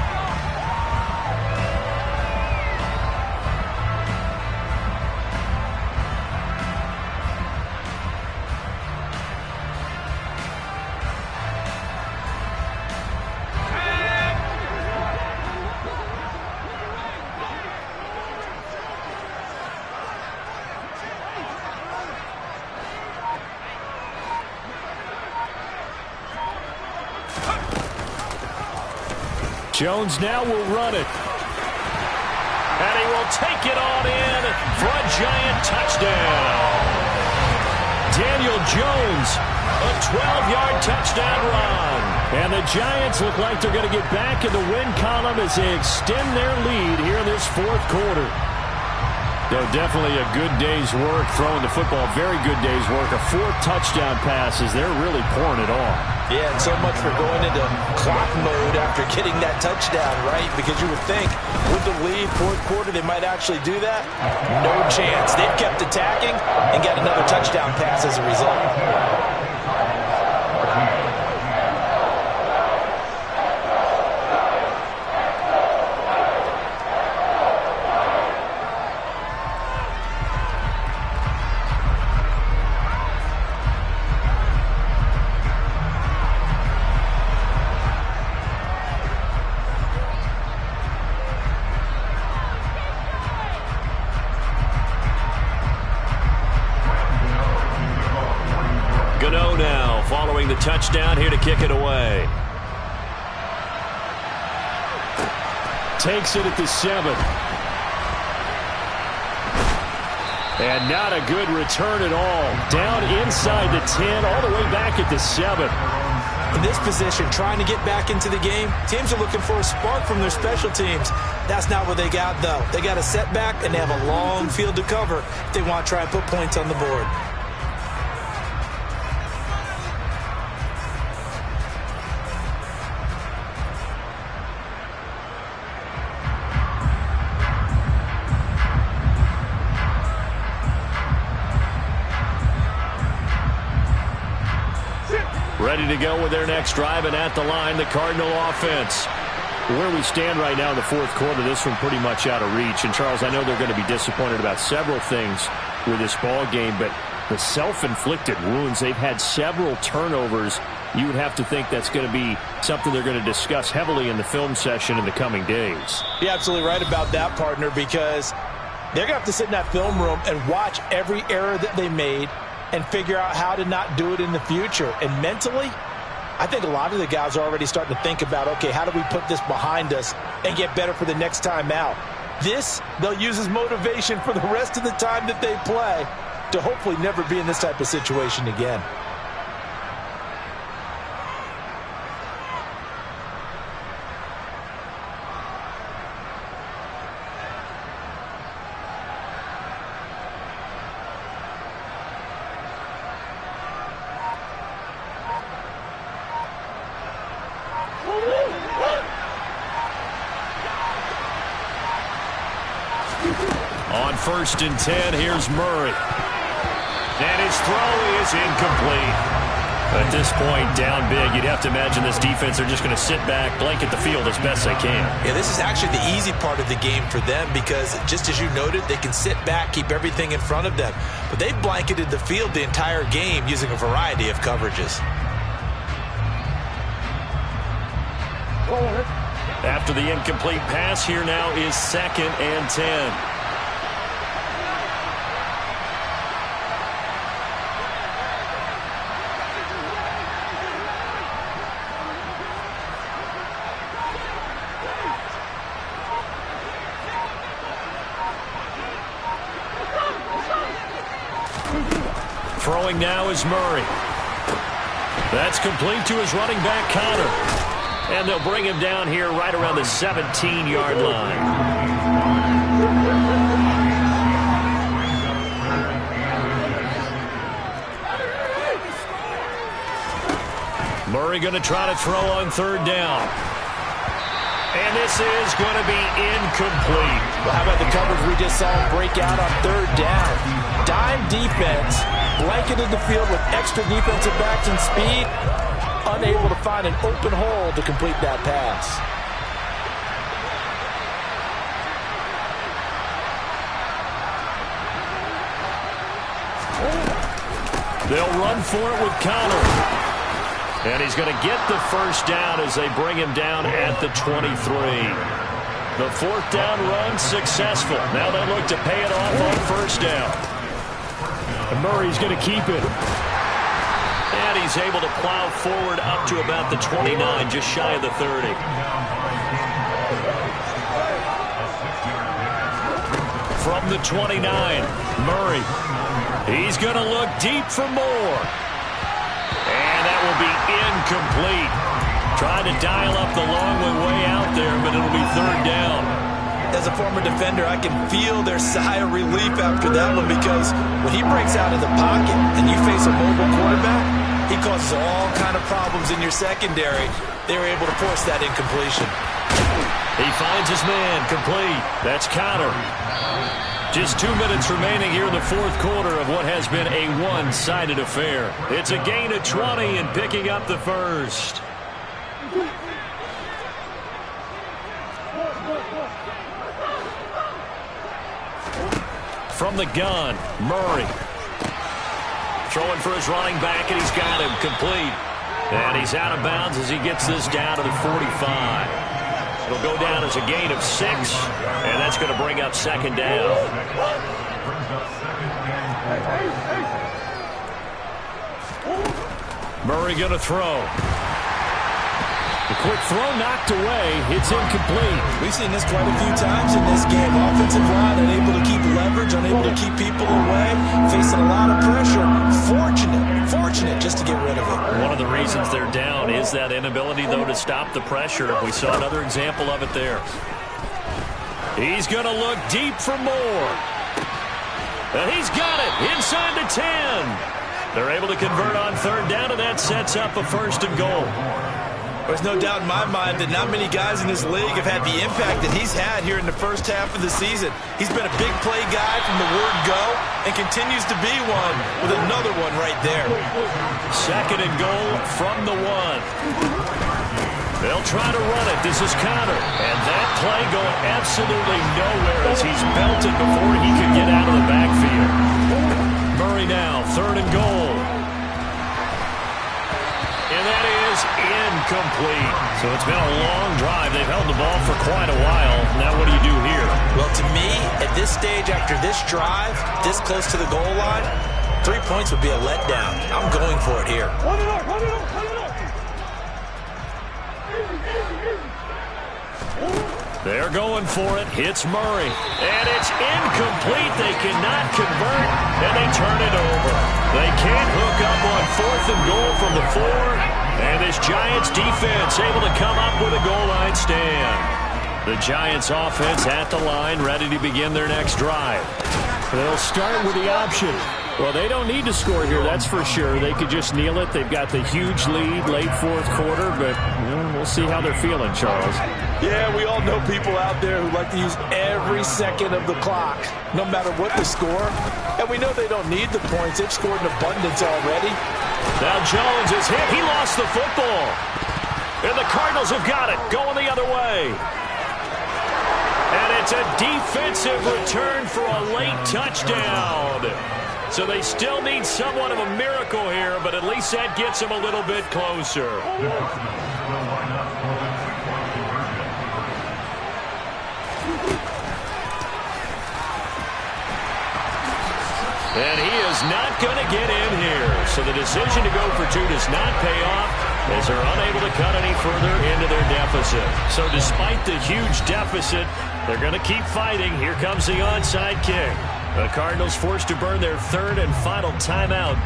Jones now will run it. And he will take it on in for a Giant touchdown. Daniel Jones, a 12-yard touchdown run. And the Giants look like they're going to get back in the win column as they extend their lead here in this fourth quarter. Though definitely a good day's work throwing the football. Very good day's work. A 4th touchdown passes. They're really pouring it on. Yeah, and so much for going into clock mode after getting that touchdown, right? Because you would think with the lead, fourth quarter, they might actually do that. No chance. They've kept attacking and got another touchdown pass as a result. Gano now following the touchdown here to kick it away. Takes it at the 7. And not a good return at all. Down inside the 10, all the way back at the 7. In this position, trying to get back into the game, teams are looking for a spark from their special teams. That's not what they got, though. They got a setback, and they have a long field to cover if they want to try and put points on the board. Ready to go with their next drive, and at the line, the Cardinal offense. Where we stand right now in the fourth quarter, this one pretty much out of reach. And, Charles, I know they're going to be disappointed about several things with this ball game, but the self-inflicted wounds, they've had several turnovers. You would have to think that's going to be something they're going to discuss heavily in the film session in the coming days. You're absolutely right about that, partner, because they're going to have to sit in that film room and watch every error that they made and figure out how to not do it in the future. And mentally, I think a lot of the guys are already starting to think about, okay, how do we put this behind us and get better for the next time out? This, they'll use as motivation for the rest of the time that they play to hopefully never be in this type of situation again. On 1st and 10, here's Murray. And his throw is incomplete. At this point, down big, you'd have to imagine this defense are just going to sit back, blanket the field as best they can. Yeah, this is actually the easy part of the game for them because, just as you noted, they can sit back, keep everything in front of them. But they've blanketed the field the entire game using a variety of coverages. After the incomplete pass, here now is 2nd and 10. Throwing now is Murray. That's complete to his running back, Connor. And they'll bring him down here right around the 17-yard line. Murray going to try to throw on 3rd down. And this is going to be incomplete. Well, how about the coverage we just saw break out on 3rd down? Dime defense, blanketed the field with extra defensive backs and speed, unable to find an open hole to complete that pass. They'll run for it with Connor. And he's going to get the 1st down as they bring him down at the 23. The 4th down run successful. Now they look to pay it off on 1st down. And Murray's going to keep it. And he's able to plow forward up to about the 29, just shy of the 30. from the 29. Murray. He's going to look deep for more. And that will be incomplete. Trying to dial up the long way out there, but it'll be third down. As a former defender, I can feel their sigh of relief after that one, because when he breaks out of the pocket and you face a mobile quarterback, he causes all kind of problems in your secondary. They were able to force that incompletion. He finds his man, complete. That's Conner. Just 2 minutes remaining here in the fourth quarter of what has been a one-sided affair. It's a gain of 20 and picking up the first. From the gun, Murray. Throwing for his running back, and he's got him complete. And he's out of bounds as he gets this down to the 45. It'll go down as a gain of 6, and that's going to bring up second down. Murray going to throw. The quick throw knocked away. It's incomplete. We've seen this quite a few times in this game. Offensive line unable to keep leverage, unable to keep people away, facing a lot of pressure. Fortunate just to get rid of it. One of the reasons they're down is that inability, though, to stop the pressure. We saw another example of it there. He's going to look deep for more. And he's got it inside the 10. They're able to convert on third down, and that sets up a first and goal. There's no doubt in my mind that not many guys in this league have had the impact that he's had here in the first half of the season. He's been a big play guy from the word go and continues to be one with another one right there. Second and goal from the 1. They'll try to run it. This is Conner. And that play going absolutely nowhere as he's belted before he could get out of the backfield. Murray now, third and goal. And that is incomplete. So it's been a long drive. They've held the ball for quite a while. Now what do you do here? Well, to me, at this stage, after this drive, this close to the goal line, 3 points would be a letdown. I'm going for it here. They're going for it. Hits Murray. And it's incomplete. They cannot convert, and they turn it over. They can't hook up on fourth and goal from the 4. And this Giants defense able to come up with a goal line stand. The Giants offense at the line, ready to begin their next drive. They'll start with the option. Well, they don't need to score here, that's for sure. They could just kneel it. They've got the huge lead late fourth quarter, but we'll see how they're feeling, Charles. Yeah, we all know people out there who like to use every second of the clock, no matter what the score. And we know they don't need the points. They've scored in abundance already. Now Jones is hit. He lost the football. And the Cardinals have got it, going the other way. And it's a defensive return for a late touchdown. So they still need somewhat of a miracle here, but at least that gets them a little bit closer. And he is not going to get in here. So the decision to go for 2 does not pay off as they're unable to cut any further into their deficit. So despite the huge deficit, they're going to keep fighting. Here comes the onside kick. The Cardinals forced to burn their third and final timeout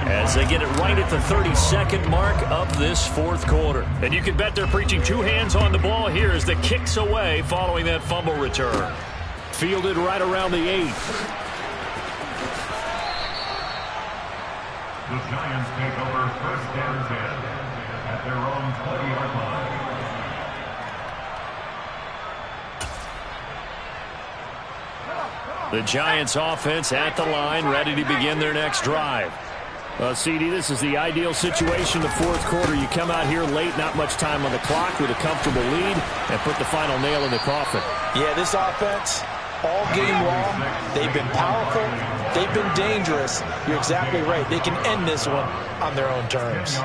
as they get it right at the 32nd mark of this fourth quarter. And you can bet they're preaching 2 hands on the ball here as the kick's away following that fumble return. Fielded right around the 8. The Giants take over first and 10 at their own 20-yard line. The Giants offense at the line, ready to begin their next drive. CD, this is the ideal situation in the fourth quarter. You come out here late, not much time on the clock with a comfortable lead, and put the final nail in the coffin. Yeah, this offense, all game long, they've been powerful, they've been dangerous. You're exactly right. They can end this one on their own terms.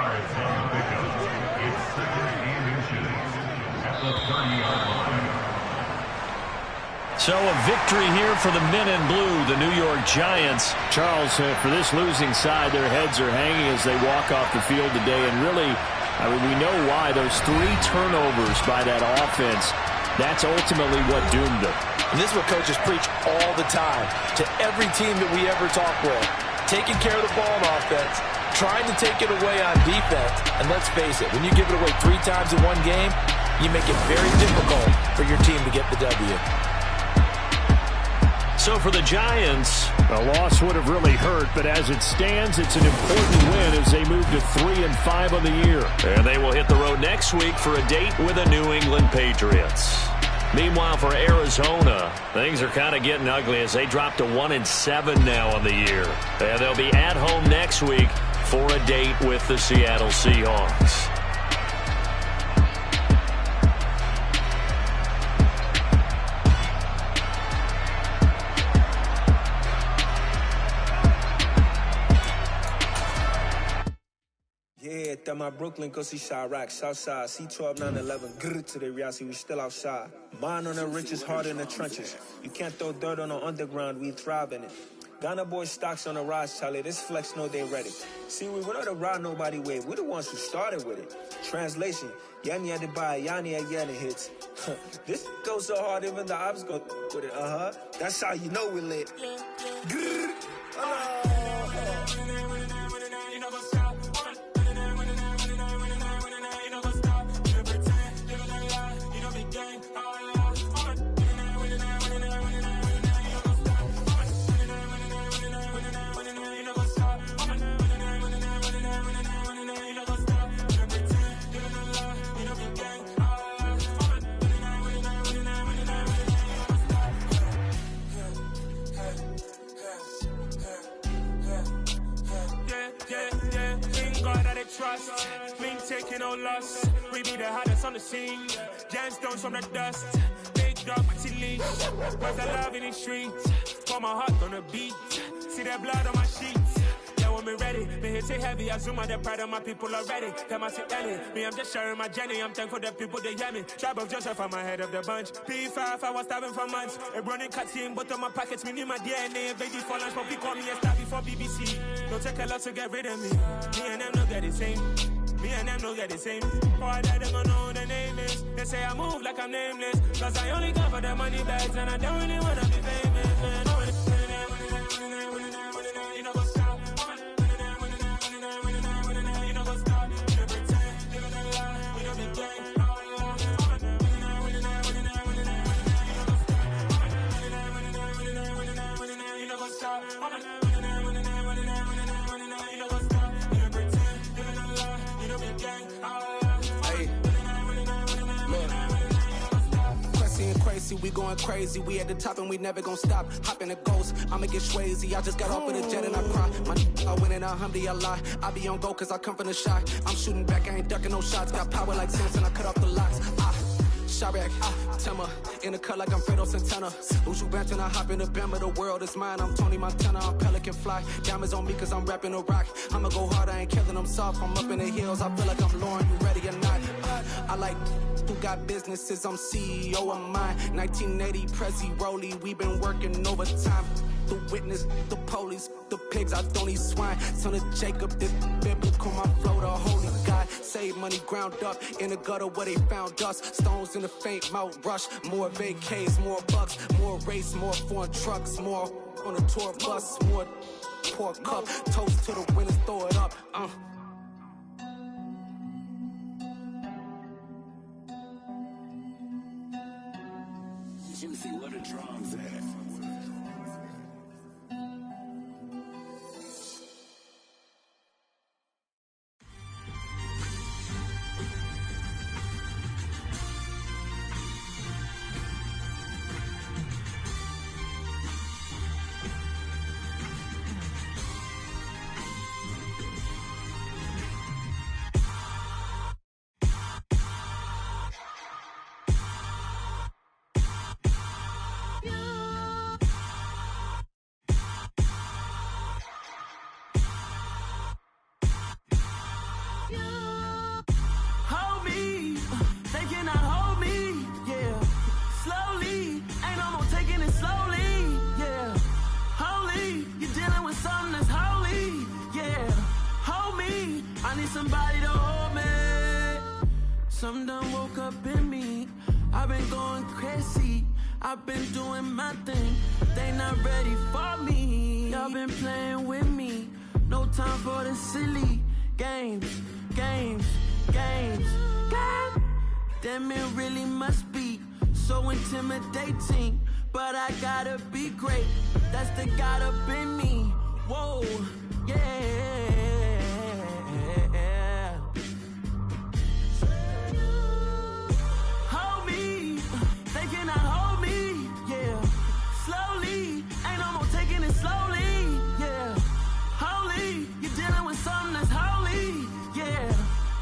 So a victory here for the men in blue, the New York Giants. Charles, for this losing side, their heads are hanging as they walk off the field today. And really, I mean, we know why. Those 3 turnovers by that offense, that's ultimately what doomed them. And this is what coaches preach all the time to every team that we ever talk with. Taking care of the ball on offense, trying to take it away on defense. And let's face it, when you give it away 3 times in one game, you make it very difficult for your team to get the W. So for the Giants, a loss would have really hurt, but as it stands, it's an important win as they move to 3-5 on the year. And they will hit the road next week for a date with the New England Patriots. Meanwhile, for Arizona, things are kind of getting ugly as they drop to 1-7 now on the year. And they'll be at home next week for a date with the Seattle Seahawks. Yeah, that my Brooklyn, go see Chirac, Southside, C12, 911, grrr to the reality, we still outside. Mine on the riches, hard in the trenches. You can't throw dirt on the underground, we thrive in it. Ghana boys stocks on the rise, Charlie, this flex know they ready. See, we not the ride nobody wave, we the ones who started with it. Translation, Yanni had to buy, Yanni had Yanni hits. This goes so hard, even the ops go with it, That's how you know we lit. Grrr, trust, we ain't taking no loss. We be the hottest on the scene. Gemstones from the dust. Big dog, pretty leash. Where's the love in the streets? Pour my heart on the beat. See that blood on my sheets. Yeah, when me ready, me hit it heavy. I zoom out the pride of my people already. Them I see Ellie. Me, I'm just sharing my journey. I'm thankful the people they hear me. Tribe of Joseph, I'm ahead of the bunch. P5, I was starving for months. A running cut team, but on my pockets, me need my DNA. Baby for lunch, but we call me a star before BBC. Don't take a lot to get rid of me. Me and them no get the same. Me and them no get the same. Boy, that them don't know who the name is. They say I move like I'm nameless. Cause I only come for the money bags and I don't really wanna be famous, man. You know what's up? You know what's up? You know pretend, you know the lie, you know the game. You know what's up? We going crazy, we at the top and we never gonna stop. Hop in the ghost, I'ma get swayzy. I just got off of the jet and I cry. I win in a Humvee, I lie. I be on go cause I come from the shot. I'm shooting back, I ain't ducking no shots. Got power like Samson, I cut off the locks. Chirac, Timmer, in the cut like I'm Fredo Santana. Ushu Banton, I hop in the Bama, the world is mine. I'm Tony Montana, I'm Pelican Fly. Diamonds on me cause I'm rapping a rock. I'ma go hard, I ain't killing them soft. I'm up in the hills, I feel like I'm Lauren, you ready or not? I like who got businesses, I'm CEO of mine. 1980 Prezi Rolly, we been working overtime. The witness, the police, the pigs, I don't eat swine. Son of Jacob, this biblical, my flow, the holy God. Save money ground up in the gutter where they found us. Stones in the faint mouth rush. More vacays, more bucks, more race, more foreign trucks, more on a tour bus, more pour cup. Toast to the winners, throw it up. Juicy, where the drums at? Somebody to hold me. Some done woke up in me. I've been going crazy. I've been doing my thing, they not ready for me. Y'all been playing with me, no time for the silly games. Damn, it really must be so intimidating, but I gotta be great, that's the God up in me. Whoa, yeah. Hold me, they cannot hold me, yeah. Slowly, ain't no more taking it slowly, yeah. Holy, you're dealing with something that's holy, yeah.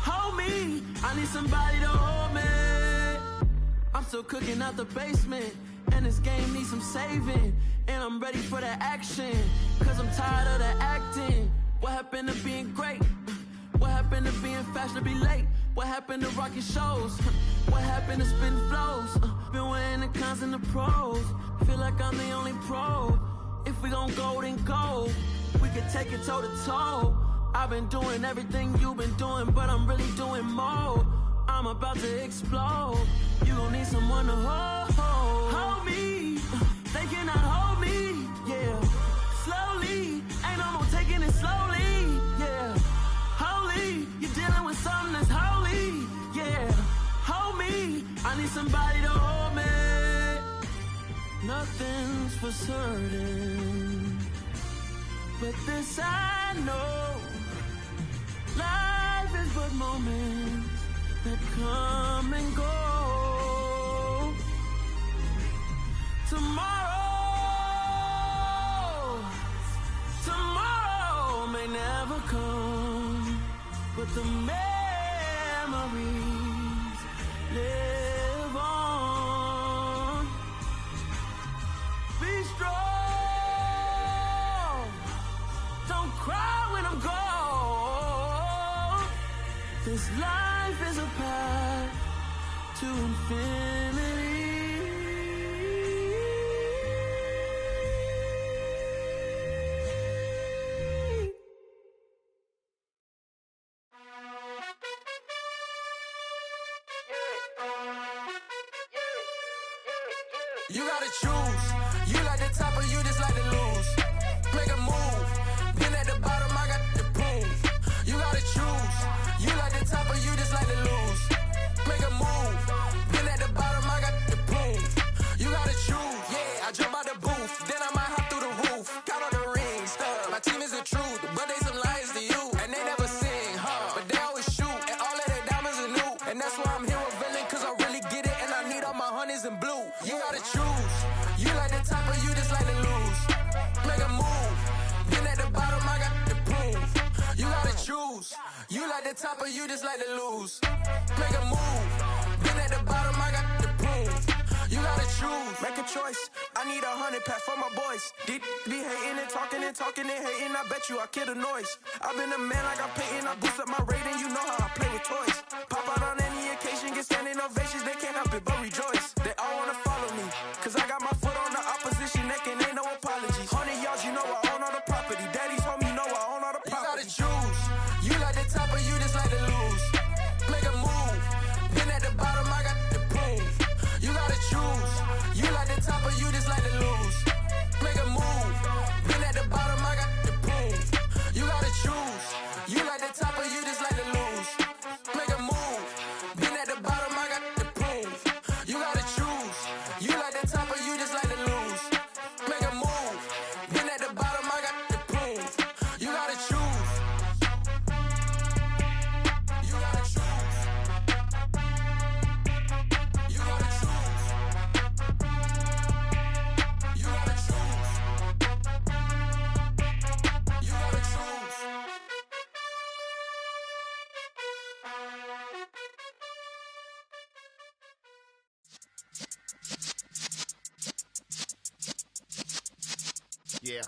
Hold me, I need somebody to hold me. I'm still cooking out the basement, and this game needs some saving, and I'm ready for the action, cause I'm tired of the acting. What happened to being great? What happened to being fashionably late? What happened to rocking shows? What happened to spitting flows? Been wearing the cons and the pros, feel like I'm the only pro. If we gon' go, then go, we can take it toe to toe. I've been doing everything you've been doing, but I'm really doing more. I'm about to explode. You gon' need someone to hold me. They cannot hold me, yeah. Slowly, ain't no more taking it slowly, yeah. Holy, you're dealing with something that's holy, yeah. Hold me, I need somebody to hold me. Nothing's for certain, but this I know. Life is but moments that come and go. Tomorrow may never come, but the memories live on. Be strong, don't cry when I'm gone. This life is a path to infinity. You gotta choose. You like the top or you just like to lose. Make a move. Been at the bottom, I got the proof. You gotta choose. You like the top or you just like to lose. Make a move. Been at the bottom, I got the proof. You gotta choose. Yeah, I jump out the booth, then I might hop through the roof. Count on the rings. My team is the truth, but they some liars to you. And they never sing, but they always shoot. And all of their diamonds are new. And that's why I'm here with villain, cause I really get it. And I need all my honeys in blue. You gotta choose. You like the top or you just like to lose. Make a move. Been at the bottom, I got the proof. You gotta choose. You like the top or you just like to lose. Make a move. Been at the bottom, I got the proof. You gotta choose. Make a choice. I need 100 pack for my boys. Be hating and talking and hating. I bet you I kill the noise. I've been a man like I'm Peyton. I boost up my rating. You know how I play with toys. Pop out on any occasion, get standing ovations. They can't help it but rejoice. They all wanna follow me, cause I got my foot on the opposition neck and ain't no apologies. 100 yards, you know I own all the property. Daddy's home, you know I own all the property. You gotta choose. You like the top or you just like to lose. Make a move. Been at the bottom, I got the proof. You gotta choose. You like the top or you just like to lose. Make a move. Been at the bottom, I got the proof. You gotta choose. You like the top or you just like to lose. Make a move. Been at the bottom, I got the proof. You gotta choose. You like the top or you just like to lose. Make a move. Been at the bottom, I got the proof. You gotta choose. You gotta choose. You gotta choose. You gotta choose. You gotta choose. Yeah.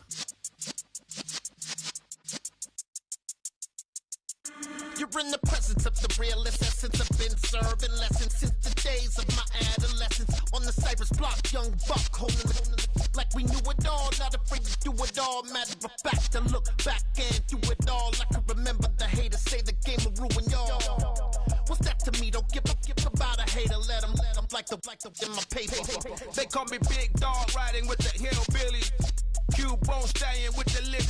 You're in the presence of the realest essence. I've been serving lessons since the days of my adolescence. On the Cypress block, young buck holding it like we knew it all. Not afraid to do it all. Matter of fact, to look back and do it all. I can remember the haters say the game will ruin y'all. What's that to me? Don't give about a hater. Let them like the in my paper. They call me Big Dog, riding with the hillbillies. Q-Bone staying with the lip.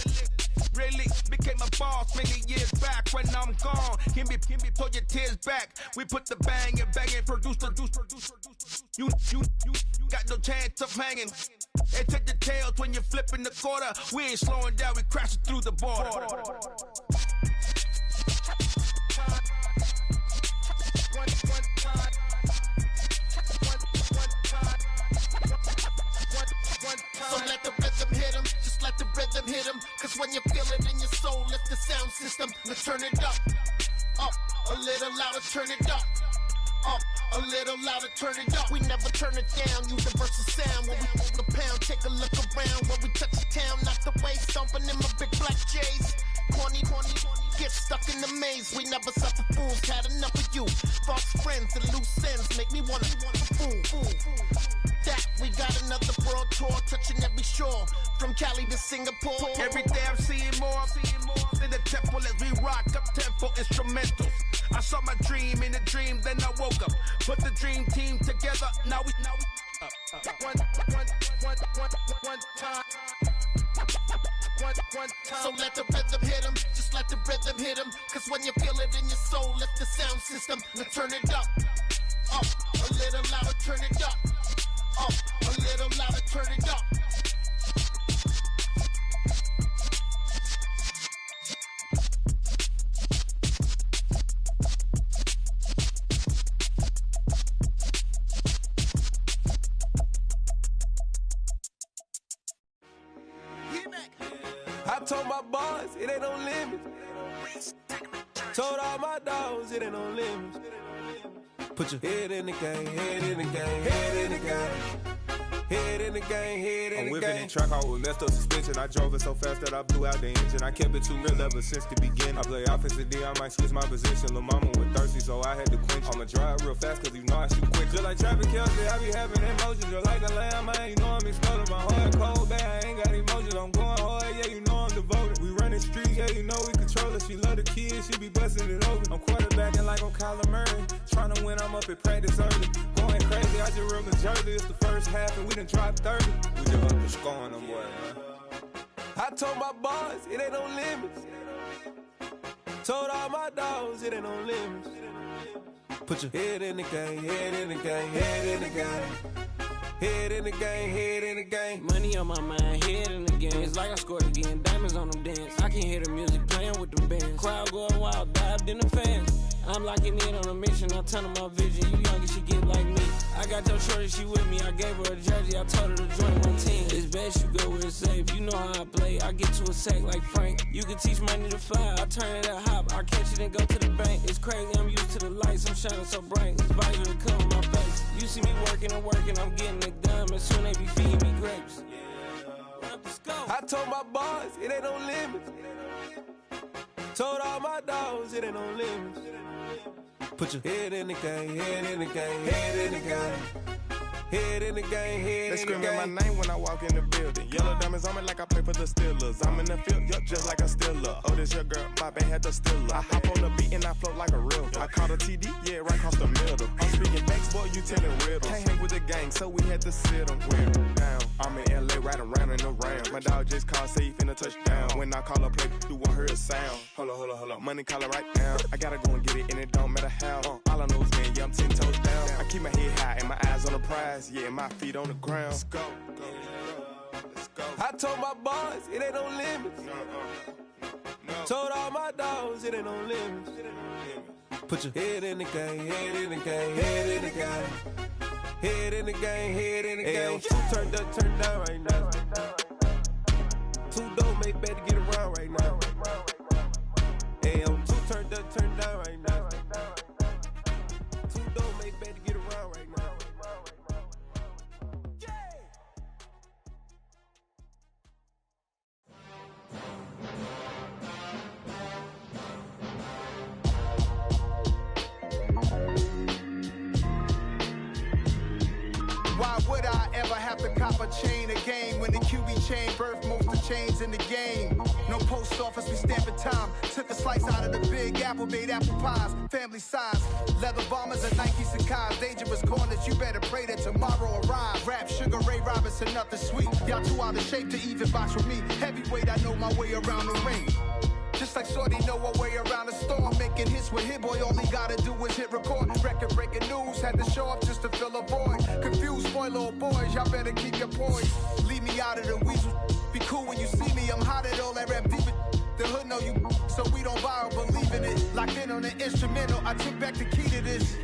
Really became a boss many years back. When I'm gone, can be pull your tears back. We put the bang and produce. You got no chance of hanging. They take the tails when you're flipping the quarter. We ain't slowing down, we crashing through the border. So let the rhythm hit him, just let the rhythm hit him. Cause when you feel it in your soul, lift the sound system. Now turn it up, a little louder, turn it up. A little louder, turn it up. We never turn it down, universal sound. When we move the pound, take a look around. When we touch the town, knock the way, stomping in my big black J's. Corny, get stuck in the maze. We never suffer fools, had enough of you. False friends and loose ends make me wanna fool. That we got another world tour, touching every shore, from Cali to Singapore. Every day I'm seeing more in the temple as we rock up tempo instrumentals. I saw my dream in a dream, then I woke up. Put the dream team together, now we one time. So let the rhythm hit him, just let the rhythm hit him. Cause when you feel it in your soul, lift the sound system. Now turn it up, a little louder, turn it up. A little louder, turn it up. I told my boys it ain't no limits. Told all my dogs it ain't no limits. Put your head in the game, head in the game, head in the game. Head in the game, head in the game. I'm whipping in truck, I was messed up suspension. I drove it so fast that I blew out the engine. I kept it too real ever since the beginning. I play offensive D, I might switch my position. Lil' mama was thirsty, so I had to quench. I'ma drive real fast, cause you know I shoot quick. Just like Travis Kelce, I be having emotions. Just like a lamb, man, you know I'm exploding. My heart cold, bad, I ain't got emotions. I'm going hard, yeah, you know I'm devoted. We running streets, yeah, you know we control it. She love the kids, she be busting it over. I'm quarterbacking like I'm Kyler Murray. Trying to win, I'm up at practice early. Going crazy, I just real the jersey. It's the first half and we done dropped 30. We just up the score on them boys, man. I told my boys it ain't no limits. Told all my dogs it ain't no limits. Put your head in the game, head in the game, head in the game. Head in the game, head in the game. Money on my mind, head in the game. It's like I scored again, diamonds on them dance. I can hear the music playing with them bands. Crowd going wild, dived in the fans. I'm locking in on a mission, I tell her my vision. You young and she get like me. I got your shorty, she with me. I gave her a jersey, I told her to join my team. It's best you go where it's safe. You know how I play. I get to a sack like Frank. You can teach money to fly. I turn it up hop. I catch it and go to the bank. It's crazy, I'm used to the lights. I'm shining so bright. This visor to cover my face. You see me working and working. I'm getting it done. And soon they be feeding me grapes. I told my boys it ain't no limits. Told all my dogs it ain't no limits. Put your head in the game, head in the game, head in the game. Head in the game, head They in the game. screaming my name when I walk in the building. Yellow diamonds on me like I play for the Steelers. I'm in the field, yup, just like a Steeler. Oh, this your girl, my band had the Steeler. I hop on the beat and I float like a real. I caught a TD, yeah, right across the middle. I'm speaking facts, boy, you telling riddles. Can't hang with the gang, so we had to sit them down. I'm in LA, riding round and around. My dog just called, say he finna touchdown. When I call a play, you won't hear a sound. Hold up. Money calling right now. I gotta go and get it, and it don't matter how. All I know is, man, yeah, I'm 10 toes down. I keep my head high and my eyes on the prize. Yeah, my feet on the ground. Let's go. I told my boys it ain't no limits. Told all my dogs it ain't no limits. Put your head in the game, head in the game, head in the game. Head in the game, head in the game. Two turned up, turned down right now. Two don't make better get around right now. Hey, I'm two turned up, turned down right now. Two don't make better get around right now. chains in the game. No post office, we stamping time. Took a slice out of the Big Apple, made apple pies. Family size, leather bombers and Nike Sacai's. Dangerous corners, you better pray that tomorrow arrives. Rap, Sugar Ray Robinson, nothing sweet. Y'all too out of shape to even box with me. Heavyweight, I know my way around the ring. Just like Shorty know her way around the storm. Making hits with Hit Boy, all he gotta do is hit record. Record breaking news, had to show up just to fill a void. Confused, spoiled little boys, y'all better keep your poise. Leave me out of the weasel. Be cool when you see me, I'm hot at all that rap deep. The hood know you, so we don't borrow, believe in it. Locked in on the instrumental, I took back the key to this.